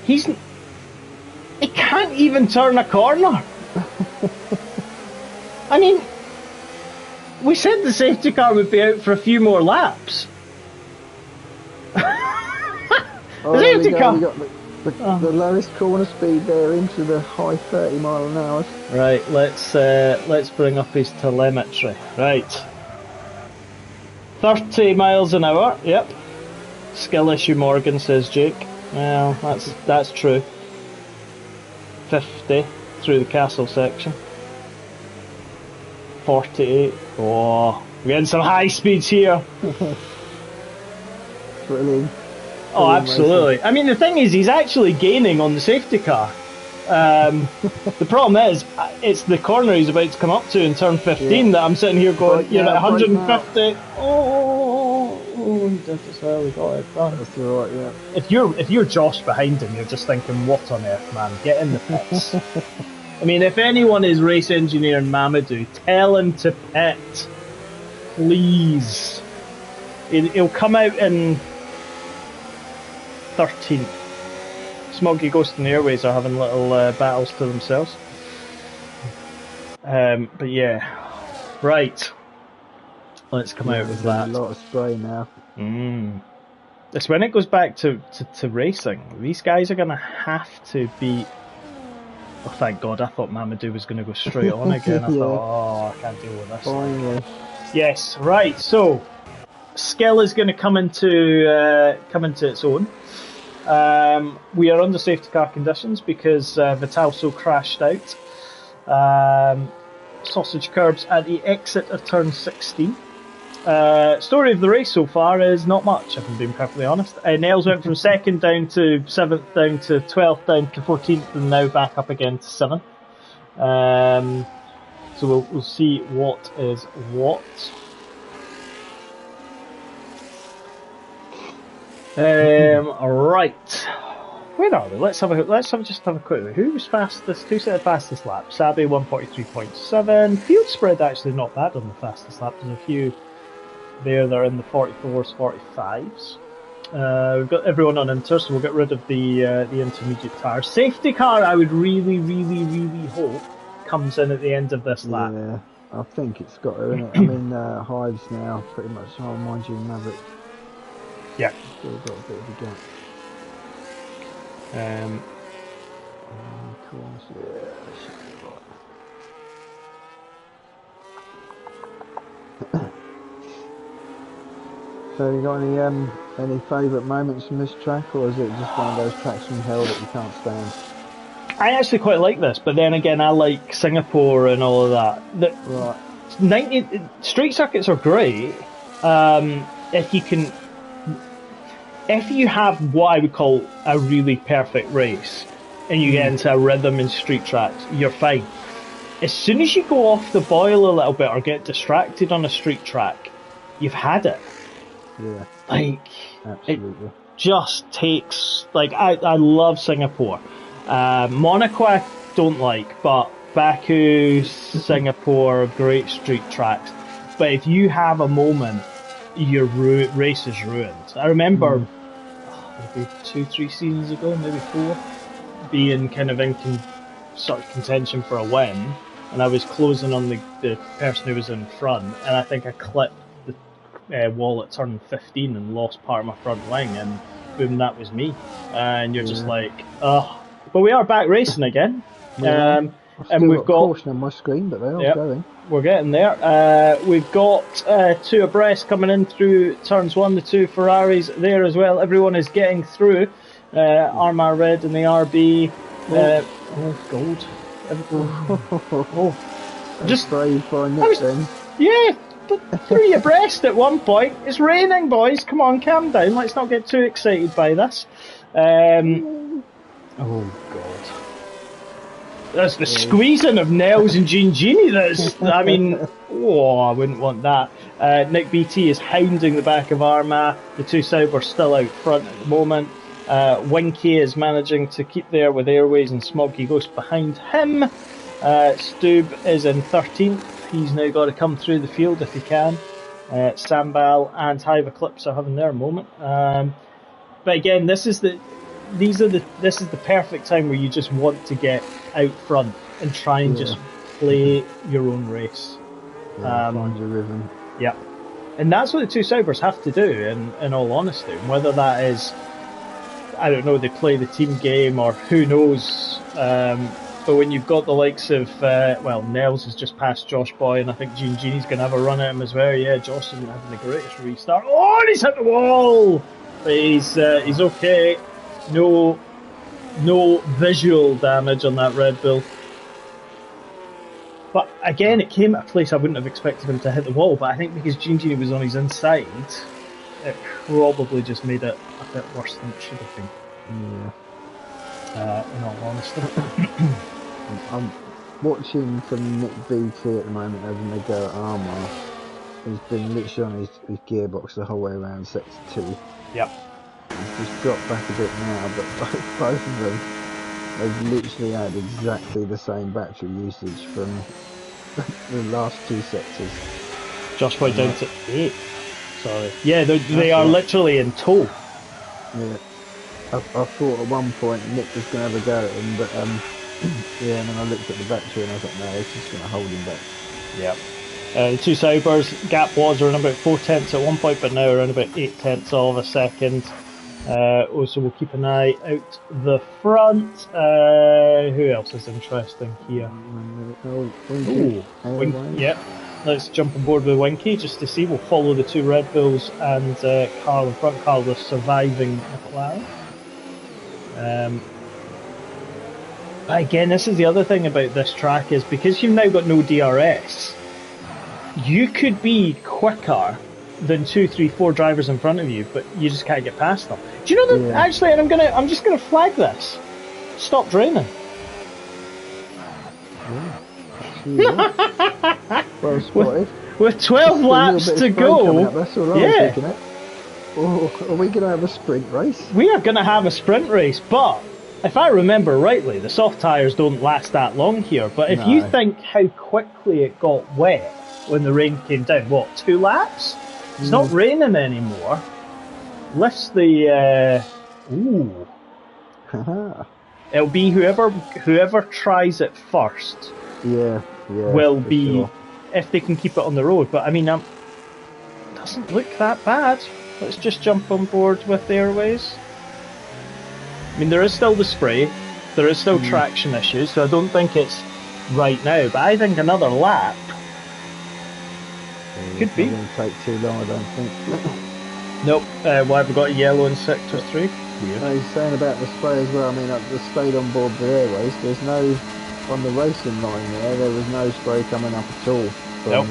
He can't even turn a corner. I mean, we said the safety car would be out for a few more laps. The safety car. We got the lowest corner speed there into the high 30 mile an hour. Right, let's bring up his telemetry. Right, 30 miles an hour. Yep. Skill issue, Morgan, says Jake. Well, that's true. 50 through the castle section. 48. Oh, we're getting some high speeds here. Brilliant. Oh, absolutely. I mean, the thing is, he's actually gaining on the safety car. The problem is, it's the corner he's about to come up to in turn 15 that I'm sitting here going, you're at 150. Oh, he did as well. He got it done. That's alright, yeah. If you're Josh behind him, you're just thinking, what on earth, man? Get in the pits. I mean, if anyone is race engineer Mamadou, tell him to pit. Please. He'll come out in 13th. Smoggy Ghost and the Airways are having little battles to themselves. But yeah. Right. Let's come out with that. A lot of spray now. It's when it goes back to racing. These guys are going to have to be... Oh, thank God. I thought Mamadou was going to go straight on again. I thought, I can't deal with this. Finally. Yes, right. So, skill is going to come into its own. We are under safety car conditions because Vitalso crashed out. Sausage curbs at the exit of turn 16. Story of the race so far is not much, if I'm being perfectly honest. Nails went from 2nd down to 7th, down to 12th, down to 14th, and now back up again to 7th. So we'll see what is what. Right. Where are we? Let's just have a quick look. Who was fastest? Who set the fastest lap? Sabi 143.7. Field spread actually not bad on the fastest lap. There's a few there that are in the 44s, 45s. We've got everyone on inter, so we'll get rid of the intermediate tyres. Safety car, I would really hope comes in at the end of this lap. Yeah, I think it's got to, innit? I mean, Hives now pretty much. Oh, mind you, Maverick. Yeah. Still got a bit of a gap. Of course, yeah. So, you got any favourite moments from this track, or is it just one of those tracks from hell that you can't stand? I actually quite like this, but then again, I like Singapore and all of that. Right. Street circuits are great if you have what I would call a really perfect race, and you get into a rhythm in street tracks, you're fine. As soon as you go off the boil a little bit or get distracted on a street track, you've had it. Yeah. It Absolutely. just takes, I love Singapore. Monaco I don't like, but Baku, Singapore, great street tracks. But if you have a moment, your race is ruined. I remember maybe 2-3 seasons ago, maybe 4, being kind of in sort of contention for a win, and I was closing on the person who was in front, and I think I clipped the wall at turn 15 and lost part of my front wing, and boom, that was me. And you're just like, oh. But we are back racing again. Yeah. And we've got caution on my screen, but they are going. We're getting there. We've got 2 abreast coming in through turns 1, the 2 Ferraris there as well. Everyone is getting through. Armor Red and the RB. Gold. Just brave by Nick then. Yeah, 3 abreast at one point. It's raining, boys. Come on, calm down. Let's not get too excited by this. Oh God. That's the squeezing of Nels and Gini. I wouldn't want that. Nick BT is hounding the back of Armagh. The 2 Sauber still out front at the moment. Winky is managing to keep there with Airways and Smoggy Ghost behind him. Stube is in 13th. He's now got to come through the field if he can. Sambal and Hive Eclipse are having their moment. But again, this is the perfect time where you just want to get out front and try and just play your own race. Find your rhythm. Yeah. And that's what the 2 Saubers have to do, in all honesty. Whether that is, I don't know, they play the team game or who knows. But when you've got the likes of, Nels has just passed Josh Boy, and I think Gini's going to have a run at him as well. Yeah, Josh isn't having the greatest restart. Oh, and he's hit the wall! But he's okay. No visual damage on that Red Bull. But again, it came at a place I wouldn't have expected him to hit the wall, but I think because Gini was on his inside, it probably just made it a bit worse than it should have been. Yeah. In all honesty. I'm watching from Nick BT at the moment having a go at Armagh. He's been literally on his gearbox the whole way around sector 2. Yep. He's just dropped back a bit now, but both of them, they've literally had exactly the same battery usage from the last 2 sectors. Josh Boy down to 8. Sorry. Yeah, they are literally in tow. Yeah. I thought at one point Nick was going to have a go at him, but and then I looked at the battery and I was like, no, it's just going to hold him back. Yep. The 2 Saubers, gap was around about 4/10 at one point, but now around about 8/10 of a second. Also, we'll keep an eye out the front. Who else is interesting here? Yep. Let's jump on board with Winky just to see. We'll follow the 2 Red Bulls and Carl in front. Carl, the surviving McLaren. But again, this is the other thing about this track is because you've now got no DRS, you could be quicker than 2, 3, 4 drivers in front of you, but you just can't get past them. Do you know that actually? And I'm just gonna flag this. Stopped raining. Well spotted. With 12 laps to go. That's all I was thinking it. Oh, are we going to have a sprint race? We are going to have a sprint race, but if I remember rightly, the soft tyres don't last that long here. But if you think how quickly it got wet when the rain came down, what, 2 laps? It's not raining anymore. Lifts the... ooh. It'll be whoever tries it first. Yeah. Will be... Sure. If they can keep it on the road. But I mean, doesn't look that bad. Let's just jump on board with the Airways. I mean, there is still the spray, there is still traction issues, so I don't think it's right now, but I think another lap could be. It's not going to take too long, I don't think. Nope, why have we got a yellow in Sector 3? Weird. He's saying about the spray as well. I mean, I've just stayed on board the Airways. There's no, on the racing line there was no spray coming up at all. From,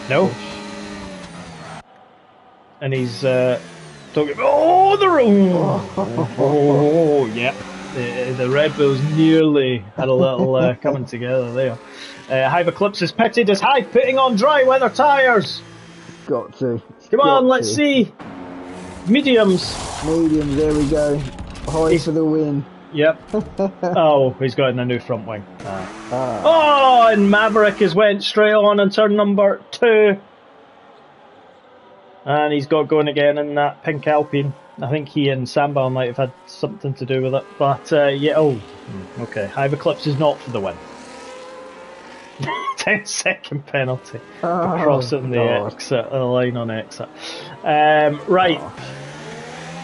no. And he's talking. Oh, the room! Oh, yeah. The Red Bulls nearly had a little coming together there. Hive Eclipse is pitted as Hive putting on dry weather tyres. Got to. Come on, let's see. Mediums. Mediums, there we go. High for the win. Yep. Oh, he's got in a new front wing. Oh, and Maverick has went straight on turn number 2. And he's got going again in that pink Alpine. I think he and Sambal might have had something to do with it. But, yeah, okay. Hive Eclipse is not for the win. 10-second penalty for crossing the exit, the line on exit. Right.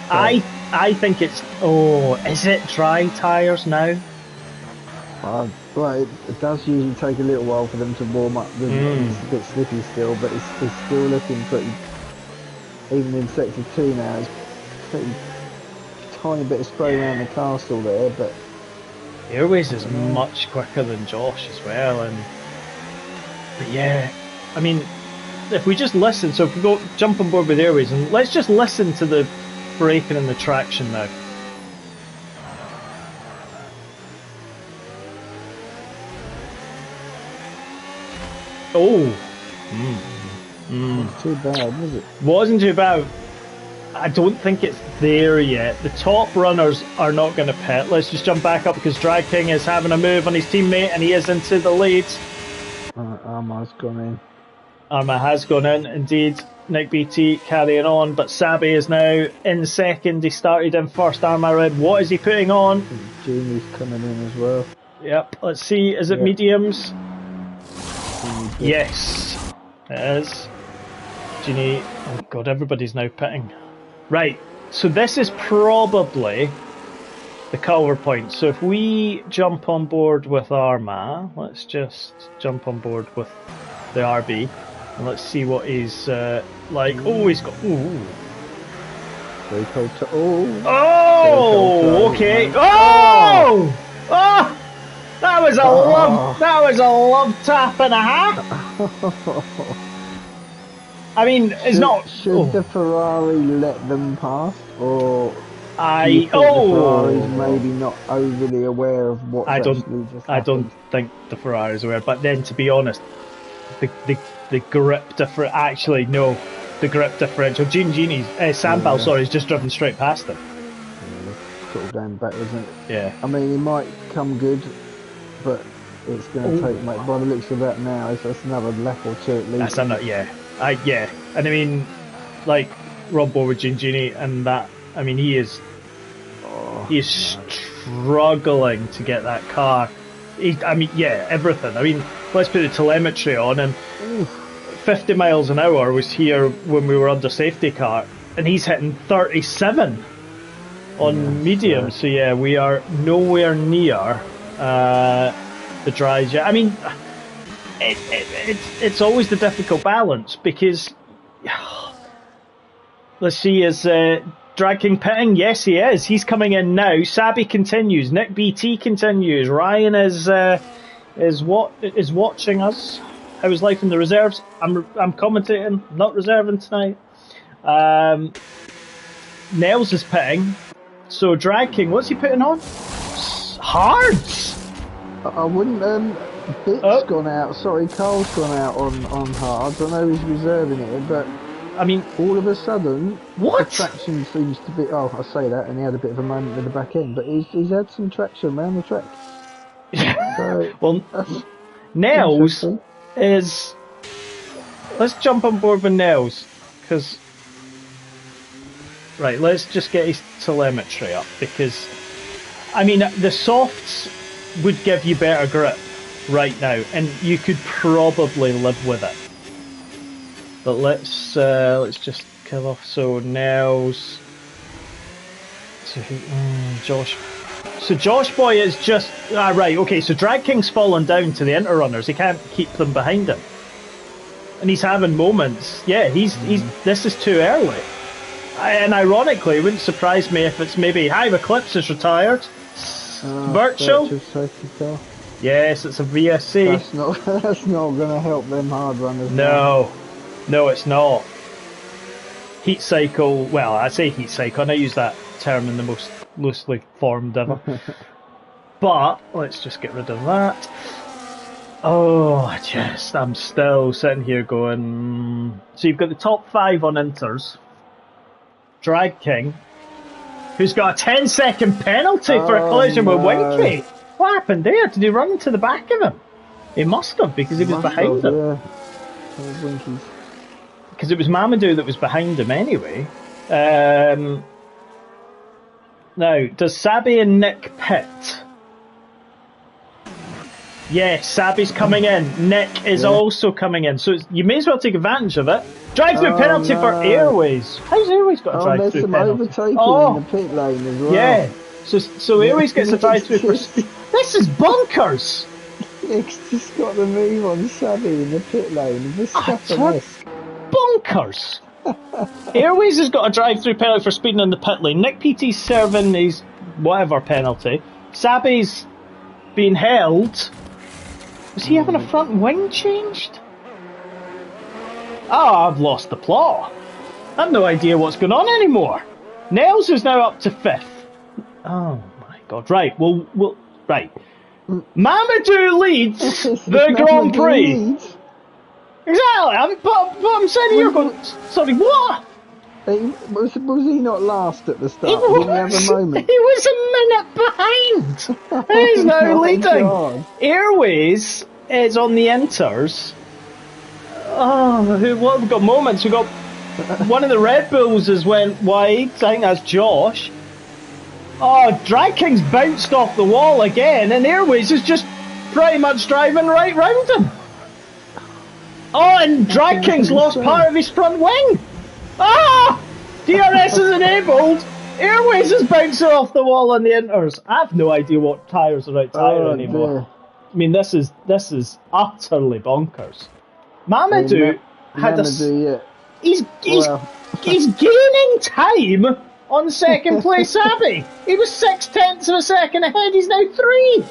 I think it's... Oh, is it dry tyres now? Well, it does usually take a little while for them to warm up. It's a bit slippy still, but it's still looking pretty... Even in Sector 2 now, it's pretty tiny bit of spray around the castle there, but... Airways is much quicker than Josh as well, but yeah, I mean, if we just listen, so if we go jump on board with Airways, and let's just listen to the braking and the traction now. Oh! Too bad, was it? Wasn't too bad. I don't think it's there yet. The top runners are not going to pit. Let's just jump back up because Drag King is having a move on his teammate and he is into the lead. Arma's gone in. Arma has gone in, indeed. Nick BT carrying on, but Sabi is now in second. He started in first. Arma Red, what is he putting on? Jamie's coming in as well. Yep, let's see. Is it mediums? Yes, it is. Genie, oh god, everybody's now pitting. Right, so this is probably the cover point. So if we jump on board with Arma, let's just jump on board with the RB and let's see what he's like. Oh, he's got. Ooh. Very cold to. Oh. Oh. Okay. Oh. Oh. That was a love. That was a love tap and a half. I mean, it's not. Should the Ferrari let them pass, or the Ferrari's maybe not overly aware of what's actually just happened? I don't think the Ferrari's aware. But then, to be honest, the grip difference. Actually, no, the grip differential. Genie, Sambal, sorry, has just driven straight past him. Yeah, sort of going back, isn't it? Yeah. I mean, it might come good, but it's going to take. By the looks of that now, that's another lap or two at least. That's another, yeah. Yeah, and I mean, like Rob Bowe with Genie and that. I mean, he is struggling to get that car. I mean, yeah, everything. I mean, let's put the telemetry on, and 50 miles an hour was here when we were under safety car, and he's hitting 37 on medium. So yeah, we are nowhere near the dries yet. I mean. It's always the difficult balance because let's see, is Drag King pitting? Yes, he is. He's coming in now. Sabi continues. Nick BT continues. Ryan is watching us. How was life in the reserves? I'm commentating, not reserving tonight. Nels is pitting. So Drag King, what's he putting on? Hards. I wouldn't. Bit's gone out. Sorry, Carl's gone out on hards. I know he's reserving it, but I mean, all of a sudden, what? the traction seems to be. Oh, I say that, and he had a bit of a moment with the back end, but he's had some traction around the track. So, well, Nels is. Let's jump on board with Nels, because. Right, let's just get his telemetry up, because. I mean, the softs would give you better grip right now, and you could probably live with it. But let's just kill off. So Nels, Josh. So Josh Boy is just right. Okay, so Drag King's fallen down to the interrunners. He can't keep them behind him, and he's having moments. Yeah, he's this is too early. And ironically, it wouldn't surprise me if it's maybe Hive Eclipse is retired. Virtual. Safety car. Yes, it's a VSC. That's not going to help them hard runners. No, it's not. Heat cycle. Well, I say heat cycle, and I use that term in the most loosely formed ever. But let's just get rid of that. Oh, I'm still sitting here going. So you've got the top 5 on Inters. Drag King, who's got a 10-second penalty for a collision with Winky. What happened there? Did he run into the back of him? He must have, because he was behind him. Yeah. Because it was Mamadou that was behind him anyway. Now, does Sabi and Nick pit? Yes, Sabi's coming in. Nick is also coming in. So you may as well take advantage of it. Drive-through penalty for Airways. How's Airways got a drive-through penalty? There's some overtaking in the pit lane as well. Yeah. So Airways gets a drive-through for... This is bonkers! Nick's just got the move on Sabi in the pit lane. Bonkers! Airways has got a drive-through penalty for speeding in the pit lane. Nick PT's serving his whatever penalty. Sabi's being held. Was he having a front wing changed? Oh, I've lost the plot. I have no idea what's going on anymore. Nels is now up to 5th. Oh my god. Right, right. Mamadou leads the Grand Prix. Exactly. But I'm saying you're going. Sorry, what? Was he not last at the start? Didn't he have a moment? He was a minute behind. He's now leading. God. Airways is on the Inters. Oh, what we've got moments. We've got one of the Red Bulls has went wide. I think that's Josh. Oh, Drag King's bounced off the wall again, and Airways is just pretty much driving right round him. Oh, and Drag King's lost part of his front wing. Ah! DRS is enabled. Airways is bouncing off the wall on the Inters. I have no idea what tyre's the right tyre anymore. Dear. I mean, this is utterly bonkers. Mamadou had He's gaining time on second place Abbey. He was 0.6 of a second ahead. He's now 3.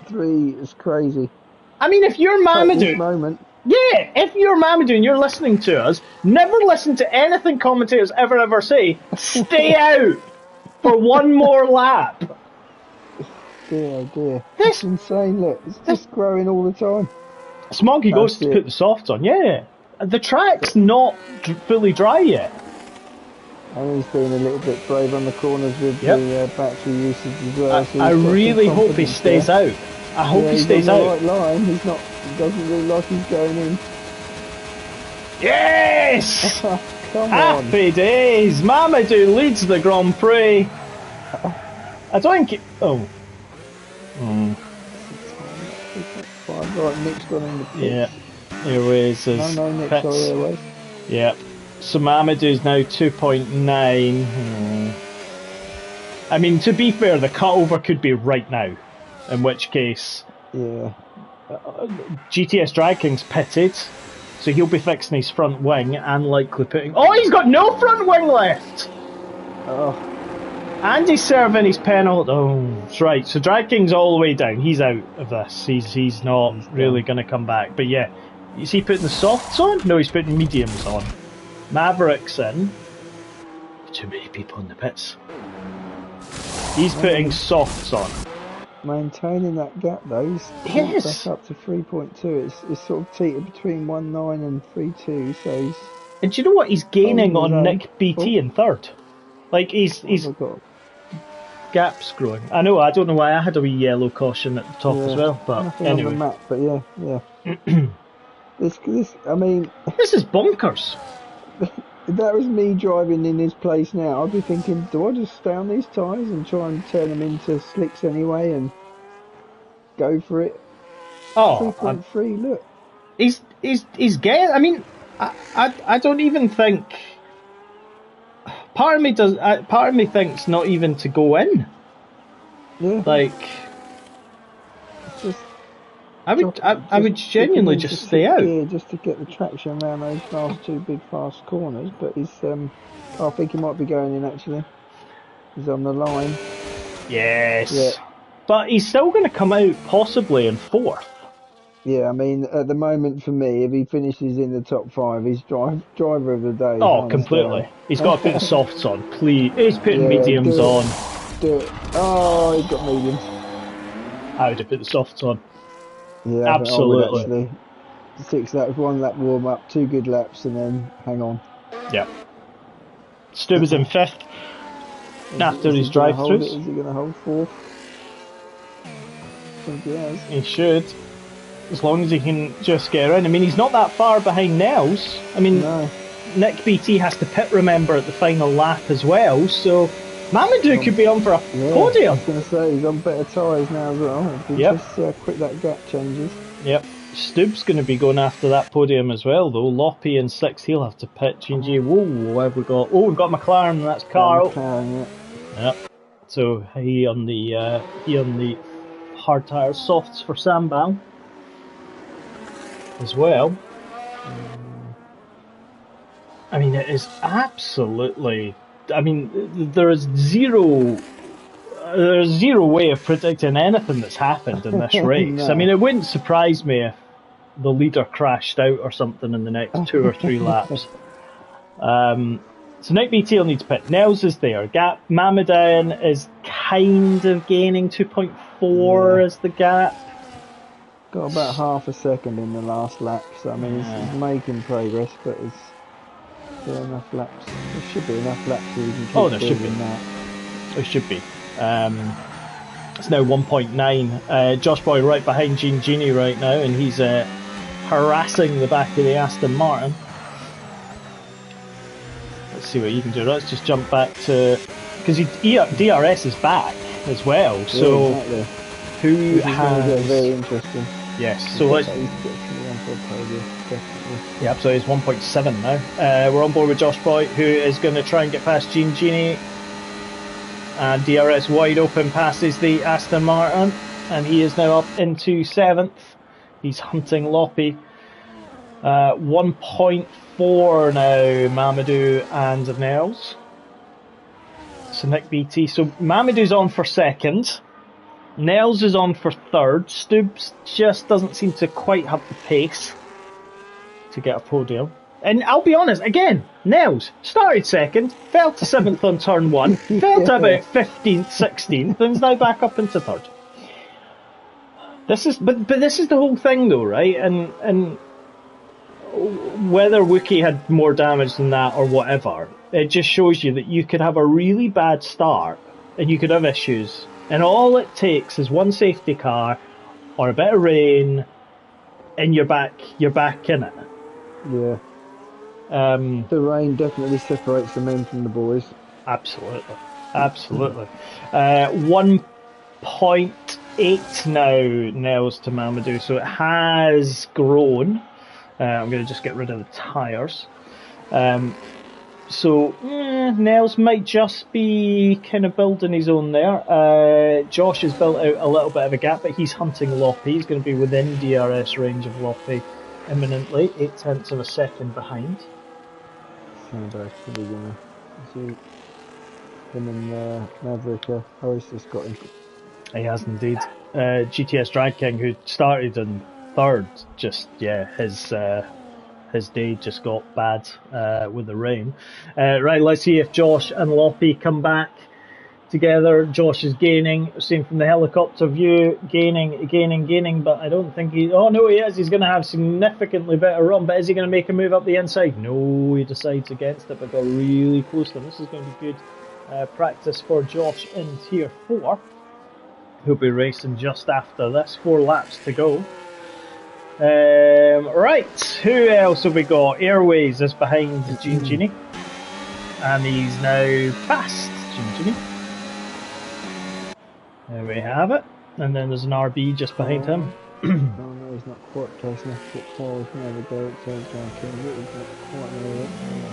3 is crazy. I mean, if you're Mamadou, if you're Mamadou and you're listening to us, never listen to anything commentators ever say. Stay out for one more lap. Dear. That's insane. Look, it's just growing all the time. Smoggy goes to put the softs on. Yeah, the track's not fully dry yet. And he's being a little bit brave on the corners with the battery usage as well. I really hope he stays out. I hope he stays out. Right line. He doesn't look like he's going in. Yes! Come Happy days! Mamadou leads the Grand Prix. I don't think. Right, Nick's gone in the pit. Yeah. Airways is. No, Nick's on Airways. Yeah. So Mamadou's now 2.9. I mean, to be fair, the cutover could be right now. In which case, GTS Drag King's pitted, so he'll be fixing his front wing and likely putting. Oh, he's got no front wing left. Oh, and he's serving his penalty. Oh, that's right. So Drag King's all the way down. He's out of this. He's not really going to come back. But yeah, Is he putting the softs on? No, he's putting mediums on. Maverick's in. Too many people in the pits. He's putting softs on. Maintaining that gap though. He's Yes. back up to 3.2. It's sort of teetered between 1.9 and 3.2. So he's. And do you know what? He's gaining his on own. Nick BT in third. Like he's gaps growing. I know. I don't know why I had a wee yellow caution at the top as well. But nothing anyway. on the map. But yeah. This. I mean. This is bonkers. If that was me driving in his place now, I'd be thinking, do I just stay on these tyres and try and turn them into slicks anyway and go for it? Oh, 3.3, look. He's getting. I mean, I don't even think. Part of me thinks not even to go in. Yeah. Like, it's just. I would genuinely just stay out. Just to get the traction around those last two big fast corners, but he's I think he might be going in actually. He's on the line. Yes. Yeah. But he's still going to come out possibly in fourth. Yeah, I mean at the moment for me, if he finishes in the top 5, he's driver of the day. Oh, completely. He's got to put the softs on, please. He's putting mediums on. Do it. Oh, he's got mediums. I would have put the softs on. Yeah, absolutely. Actually. 6 laps, 1 lap warm up, 2 good laps, and then hang on. Yeah. Stu was in 5th after his drive-throughs. Is he going to hold 4th? I think he has. He should, as long as he can just get around. I mean, he's not that far behind Nels. I mean, no. Nick BT has to pit, remember, at the final lap as well, so Mamadou could be on for a podium. I was going to say, he's on better tyres now as well. Just see how quick that gap changes. Yep. Stubb's going to be going after that podium as well, though. Loppy in 6th, he'll have to pit. G&G, whoa, what have we got? Oh, we've got McLaren, that's Carl. McLaren, Yep. So he on the hard tyre softs for Sambal as well. I mean, it is absolutely. I mean, there's zero way of predicting anything that's happened in this race. No. I mean, it wouldn't surprise me if the leader crashed out or something in the next 2 or 3 laps. So Nick BT will need to pit. Nels is there. Gap. Mamadou is kind of gaining 2.4 as the gap. Got about half a second in the last lap, so I mean he's making progress, but is there enough laps? There should be enough laps so we can keep there should be. That. There should be. It's now 1.9. Josh Boy right behind Gene Genie right now, and he's harassing the back of the Aston Martin. Let's see what you can do. Let's just jump back to, because DRS is back as well. So exactly. Who has? Get very interesting. Yes. So let's. Yeah, so it's 1.7 now. We're on board with Josh Boy, who is going to try and get past Gene Genie. And DRS wide open passes the Aston Martin, and he is now up into 7th. He's hunting Loppy. 1.4 now, Mamadou and Nels. So Nick BT. So Mamadou's on for 2nd. Nels is on for 3rd. Stubbs just doesn't seem to quite have the pace to get a podium. And I'll be honest, again, Nels started 2nd, fell to 7th on turn 1, fell to about 15th, 16th, and is now back up into 3rd. This is, but this is the whole thing, though, right? And whether Wookie had more damage than that or whatever, it just shows you that you could have a really bad start and you could have issues, and all it takes is one safety car or a bit of rain, and you're back in it. Yeah. The rain definitely separates the men from the boys. Absolutely. 1.8 now, Nels to Mamadou, so it has grown. I'm going to just get rid of the tyres. So Nels might just be kind of building his own there. Josh has built out a little bit of a gap, but he's hunting Loppy. He's going to be within DRS range of Loppy imminently, 0.8 of a second behind. Probably going to see him and Maverick. Harris just got him. He has indeed. GTS Drag King, who started in third, just his day just got bad with the rain. Right, let's see if Josh and Loppy come back together. Josh is gaining, seen from the helicopter view, gaining, but I don't think he... Oh no, he is. He's going to have significantly better run, but is he going to make a move up the inside? No, he decides against it, but got really close to him. This is going to be good practice for Josh in Tier 4. He'll be racing just after this. 4 laps to go. Right, who else have we got? Airways is behind Genie, and he's now past Genie. There we have it, and then there's an RB just behind him. Oh no, he's not quite close enough to get forward. There we go, it's a little bit quite near it.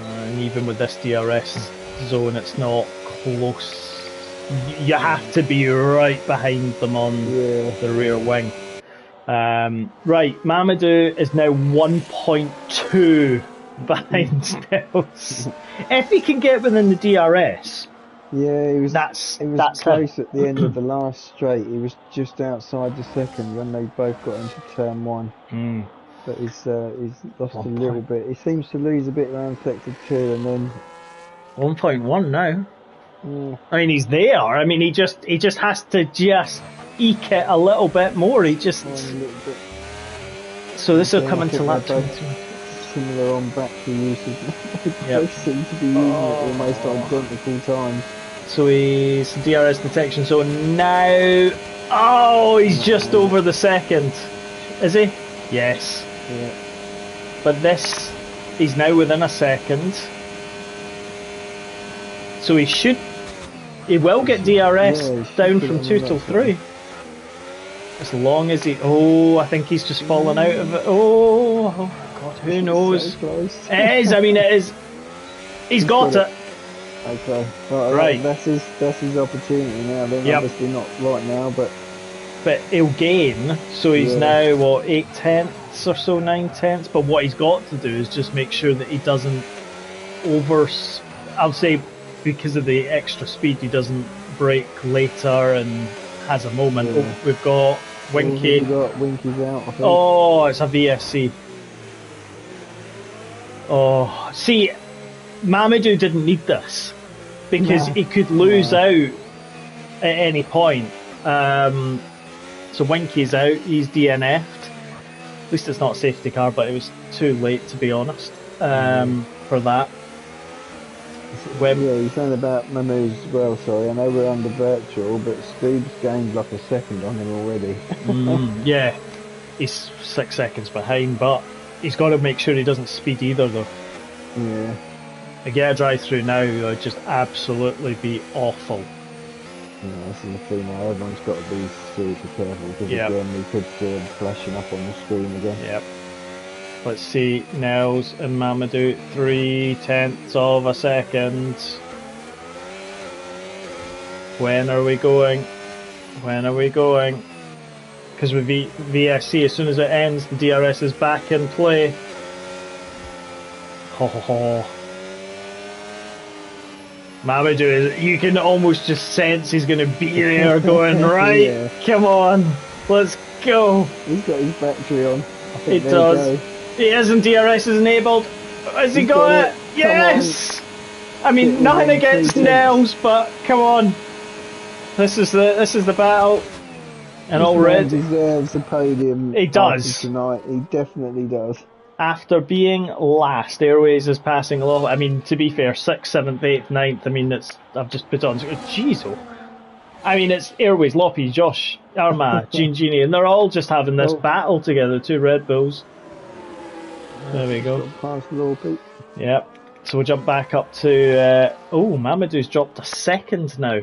And even with this DRS zone, it's not close. You have to be right behind them on the rear wing. Right, Mamadou is now 1.2 behind Nels. If he can get within the DRS... Yeah, he was that's close at the end of the last straight. He was just outside the second when they both got into turn 1. But he's lost a little bit. He seems to lose a bit around sector 2 and then 1.1 now. Yeah. I mean, he's there. I mean, he just has to just eke it a little bit more. He just... So this will come into lap 22. Similar on battery usage. They both seem to be using it almost identical times. So he's DRS detection zone now. Oh, he's just over the second. Is he? Yes. Yeah. But he's now within a second. So he will get DRS down from 2 till 3. As long as he... Oh, I think he's just fallen out of it. Oh, God, who knows? So close. It is, I mean, it is. He's got it. Okay, right. That's his opportunity now. Then obviously not right now, but he'll gain. So he's now what, 8 tenths or so, 9 tenths. But what he's got to do is just make sure that he doesn't I'll say because of the extra speed, he doesn't brake later and has a moment. Yeah. Oh, we've got Winky. We've got Winky's out, I think. Oh, it's a VSC. Oh, see, Mamadou didn't need this because he could lose out at any point. So Winky's out, he's DNF'd. At least it's not a safety car, but it was too late to be honest for that. Yeah, you're saying about Mamou's as well, sorry. I know we're under virtual, but Steve's gained like a second on him already. Yeah, he's 6 seconds behind, but he's got to make sure he doesn't speed either though. Yeah. A get a drive through now would just absolutely be awful. Yeah, this is the thing now, everyone's got to be super careful because again we could see him flashing up on the screen again. Yep. Let's see, Nels and Mamadou, 3 tenths of a second. When are we going? Because with VSC, as soon as it ends, the DRS is back in play. Mamadou, you can almost just sense he's going to be there going, right, come on, let's go. He's got his battery on. He does. He isn't, DRS is enabled. Has he got it? Yes! I mean, nothing against Nels, but come on. This is the battle. And already deserves a podium. He does. Tonight. He definitely does. After being last, Airways is passing a lot. I mean, to be fair, 6th, 7th, 8th, 9th. I mean, I've just put on. Jeez, I mean, it's Airways, Loppy, Josh, Arma, Genie, and they're all just having this battle together. 2 Red Bulls. There we go. Past Loppy. Yep. So we'll jump back up to. Mamadou's dropped a second now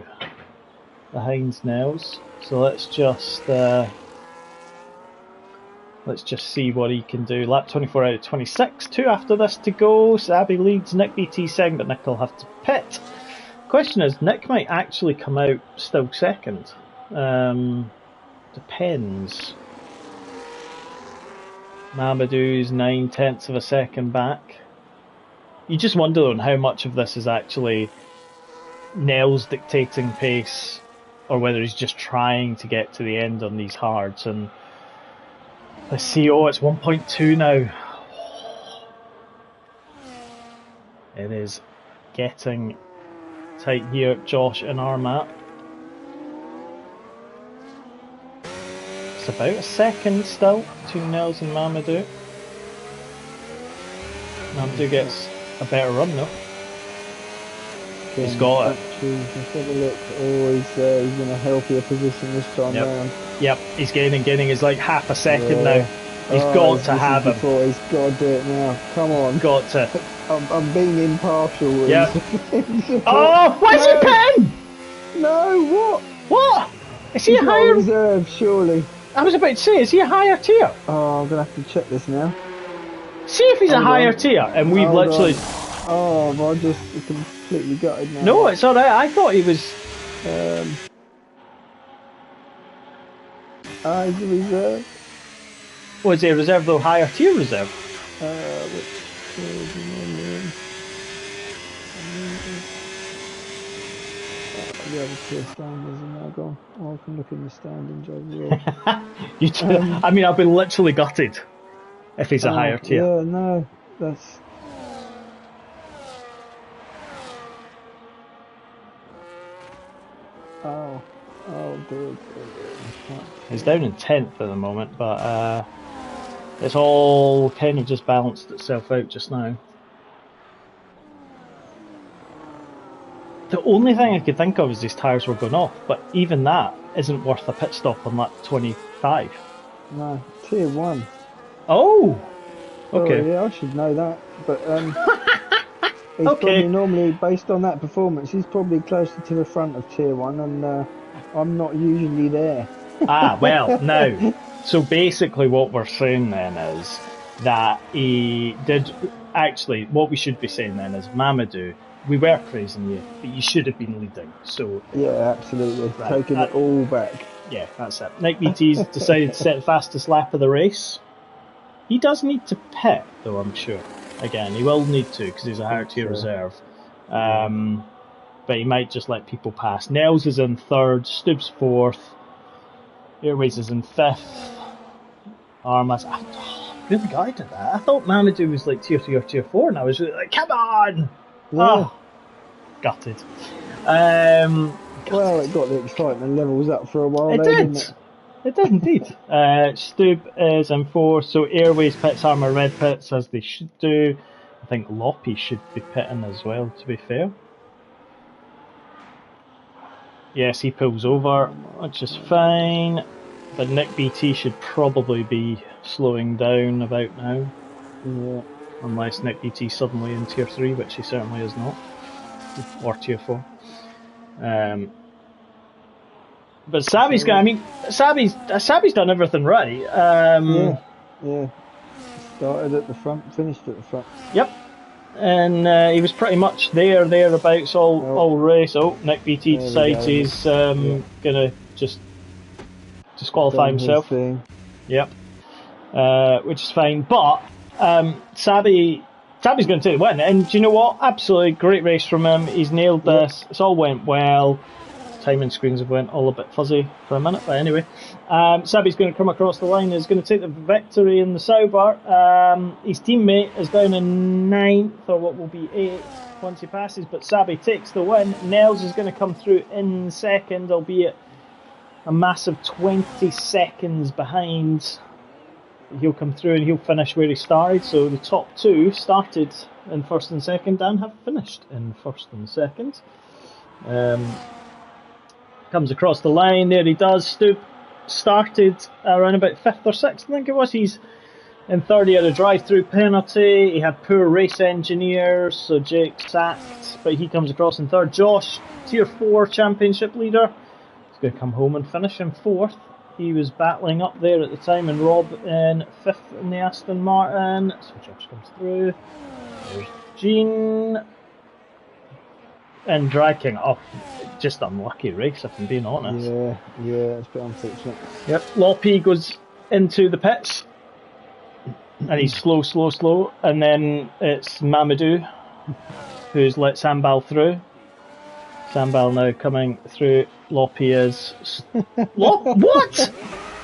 behind Nels. So let's just see what he can do. Lap 24 out of 26. 2 after this to go. Sabi leads. Nick BT second, but Nick will have to pit. Question is, Nick might actually come out still second. Depends. Mamadou's 9 tenths of a second back. You just wonder on how much of this is actually Nels dictating pace, or whether he's just trying to get to the end on these hards. And Let's see. Oh, it's 1.2 now. It is getting tight here, Josh, in our map. It's about a second still between Nels and Mamadou. Mamadou gets a better run though. He's got it. Let's have a look. Oh, he's in a healthier position this time round. Yep, he's gaining. He's like half a second now. He's got to have him. He's got to do it now. Come on. Got to. I'm being impartial. Yeah. Oh, where's he pen? No, what? What? Is he a higher reserve? Surely. I was about to say, is he a higher tier? Oh, I'm gonna have to check this now. See if he's a higher tier, and we've literally. Oh, I just completely gutted now. No, it's alright. I thought he was. He's a reserve. Was he a reserve though? Higher tier reserve? The other tier standards are now gone. Oh, I can look in the standings overall. I mean, I've been literally gutted if he's a higher tier. Yeah, no, that's. Oh, good. He's down in 10th at the moment, but it's all kind of just balanced itself out just now. The only thing I could think of is these tyres were going off, but even that isn't worth a pit stop on lap 25. No, tier 1. Oh! Okay. Oh, yeah, I should know that, but he's probably normally, based on that performance, he's probably closer to the front of tier 1, and I'm not usually there. Well, no. So basically what we're saying then is that he did, actually, what we should be saying then is, Mamadou, we were praising you, but you should have been leading. So yeah, absolutely. Right. Taking it all back. Yeah, that's it. Nick BT's decided to set the fastest lap of the race. He does need to pit, though, I'm sure. Again, he will need to, because he's a higher tier reserve. But he might just let people pass. Nels is in 3rd, Stubbs 4th, Airways is in 5th, Armas. I'm really gutted at that. I thought Mamadou was like tier 3 or tier 4, and I was really like, come on! Yeah. Gutted. Well, it got the excitement levels up for a while. Didn't it? It did indeed. Stub is in 4th, so Airways pits, Armour Red pits, as they should do. I think Loppy should be pitting as well, to be fair. Yes, he pulls over, which is fine. But Nick BT should probably be slowing down about now. Yeah. Unless Nick BT's suddenly in tier 3, which he certainly is not. Or tier 4. But Sabi's got, I mean, Sabi's done everything right. Yeah. Started at the front, finished at the front. Yep. And he was pretty much thereabouts all race. Oh, Nick BT decides he's going to just disqualify himself. Yep. Which is fine. But Sabi's going to take the win. And do you know what? Absolutely great race from him. He's nailed this. It's all went well. Timing screens have went all a bit fuzzy for a minute, but anyway. Sabi's going to come across the line. He's going to take the victory in the Sauber. His teammate is down in 9th, or what will be 8th once he passes, but Sabi takes the win. Nels is going to come through in 2nd, albeit a massive 20 seconds behind. He'll come through and he'll finish where he started. So the top 2 started in 1st and 2nd and have finished in 1st and 2nd. Comes across the line, there he does. Stoop started around about 5th or 6th, I think it was. He's in 3rd, he had a drive-through penalty. He had poor race engineers, so Jake sacked, but he comes across in 3rd. Josh, tier 4 championship leader, he's going to come home and finish in 4th. He was battling up there at the time, and Rob in 5th in the Aston Martin. So Josh comes through. There's Gene. And Drag King, just unlucky race if I'm being honest. Yeah, it's a bit unfortunate. Yep, Loppy goes into the pits, and he's slow, and then it's Mamadou who's let Sambal through. Sambal now coming through. Loppy is... What?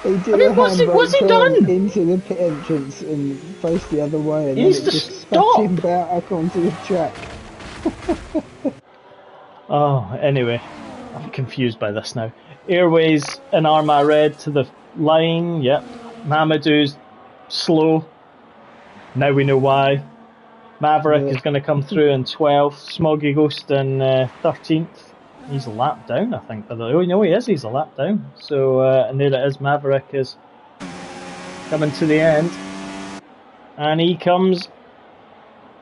He did I mean, a what's he handbrake done? turn into the pit entrance and faced the other way, and He then needs it to just stop. spat him back onto the track. Oh, anyway, I'm confused by this now. Airways and Arma red to the line. Yep. Mamadou's slow. Now we know why. Maverick is going to come through in 12th. Smoggy Ghost in 13th. He's a lap down, I think. Oh, no, he is. He's a lap down. So, and there it is. Maverick is coming to the end. And he comes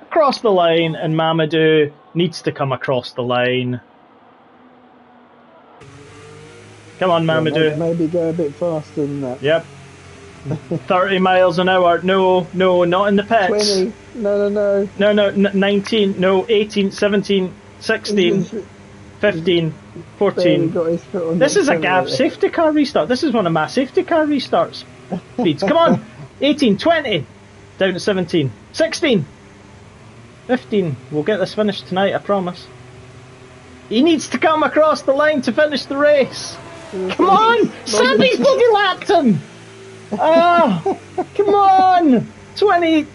across the line, and Mamadou needs to come across the line. Come on, Mamadou. Yeah, maybe go a bit faster than that. Yep. 30 miles an hour. No, not in the pits. 20. No. No, 19. No, 18, 17, 16, 15, 14. This is a gap safety car restart. This is one of my safety car restarts. Speeds. Come on. 18, 20. Down to 17. 16. 15. We'll get this finished tonight, I promise. He needs to come across the line to finish the race. Come on! Sammy's bloody lapped him! Oh, come on! 20,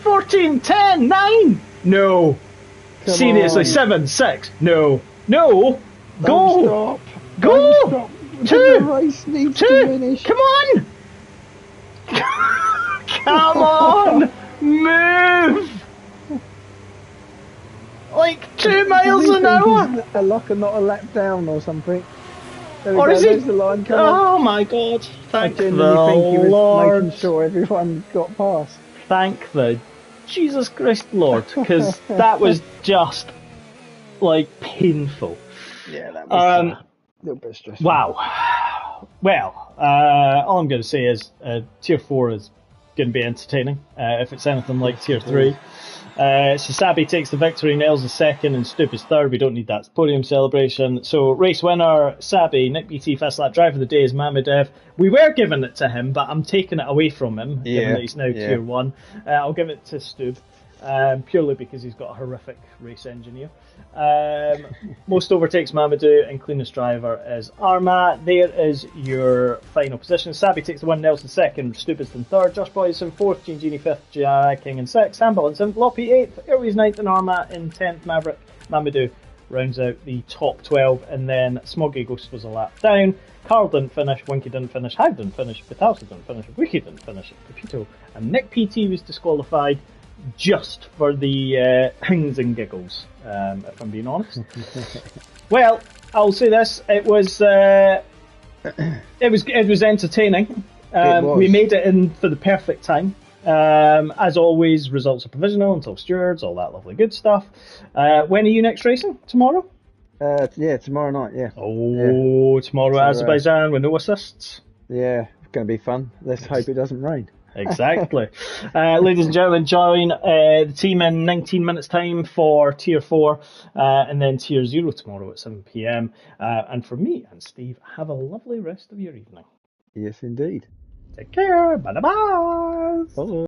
14, 10, 9! No. Come Seriously, on. 7, 6. No. Go! Don't stop. Go! Don't stop. 2! The race needs 2! to finish. Come on! Come on! Move! Like 2 miles an hour! A lock and not a lap down or something. There we Or go, is there's he? the line. Come on. Oh my God! Thank I the genuinely think he was Lord! making sure everyone got past. Thank the Jesus Christ Lord, because that was just like painful. Yeah, that was a little bit stressful. Wow. Well, all I'm going to say is Tier 4 is going to be entertaining, if it's anything like Tier 3. So Sabi takes the victory, Nails is second, and Stoop is third. We don't need that podium celebration. So race winner, Sabi. Nick BT fast lap driver of the day is Mamadev. We were giving it to him, but I'm taking it away from him, given that he's now Tier 1. I'll give it to Stoop, purely because he's got a horrific race engineer. Most overtakes Mamadou, and cleanest driver is Arma. There is your final position. Sabi takes the win, Nelson second, Stoop is in third, Josh Boyce in fourth, Genie fifth, King in sixth, Handball in seventh, Loppy eighth, Airways ninth, and Arma in 10th. Maverick Mamadou rounds out the top 12, and then Smoggy Ghost was a lap down. Carl didn't finish, Winky didn't finish, Hag didn't finish, Vitalsa didn't finish, Wiki didn't finish, Pepito, and Nick PT was disqualified just for the hings and giggles, if I'm being honest. Well, I'll say this: it was entertaining. We made it in for the perfect time. As always, results are provisional until stewards, all that lovely good stuff. When are you next racing? Tomorrow? Tomorrow night. Yeah. Oh, tomorrow so, Azerbaijan with no assists. Yeah, it's going to be fun. Let's hope it doesn't rain. Exactly. Ladies and gentlemen, join the team in 19 minutes time for Tier 4 and then Tier 0 tomorrow at 7 p.m. And for me and Steve, have a lovely rest of your evening. Yes, indeed. Take care. Bye-bye. Bye.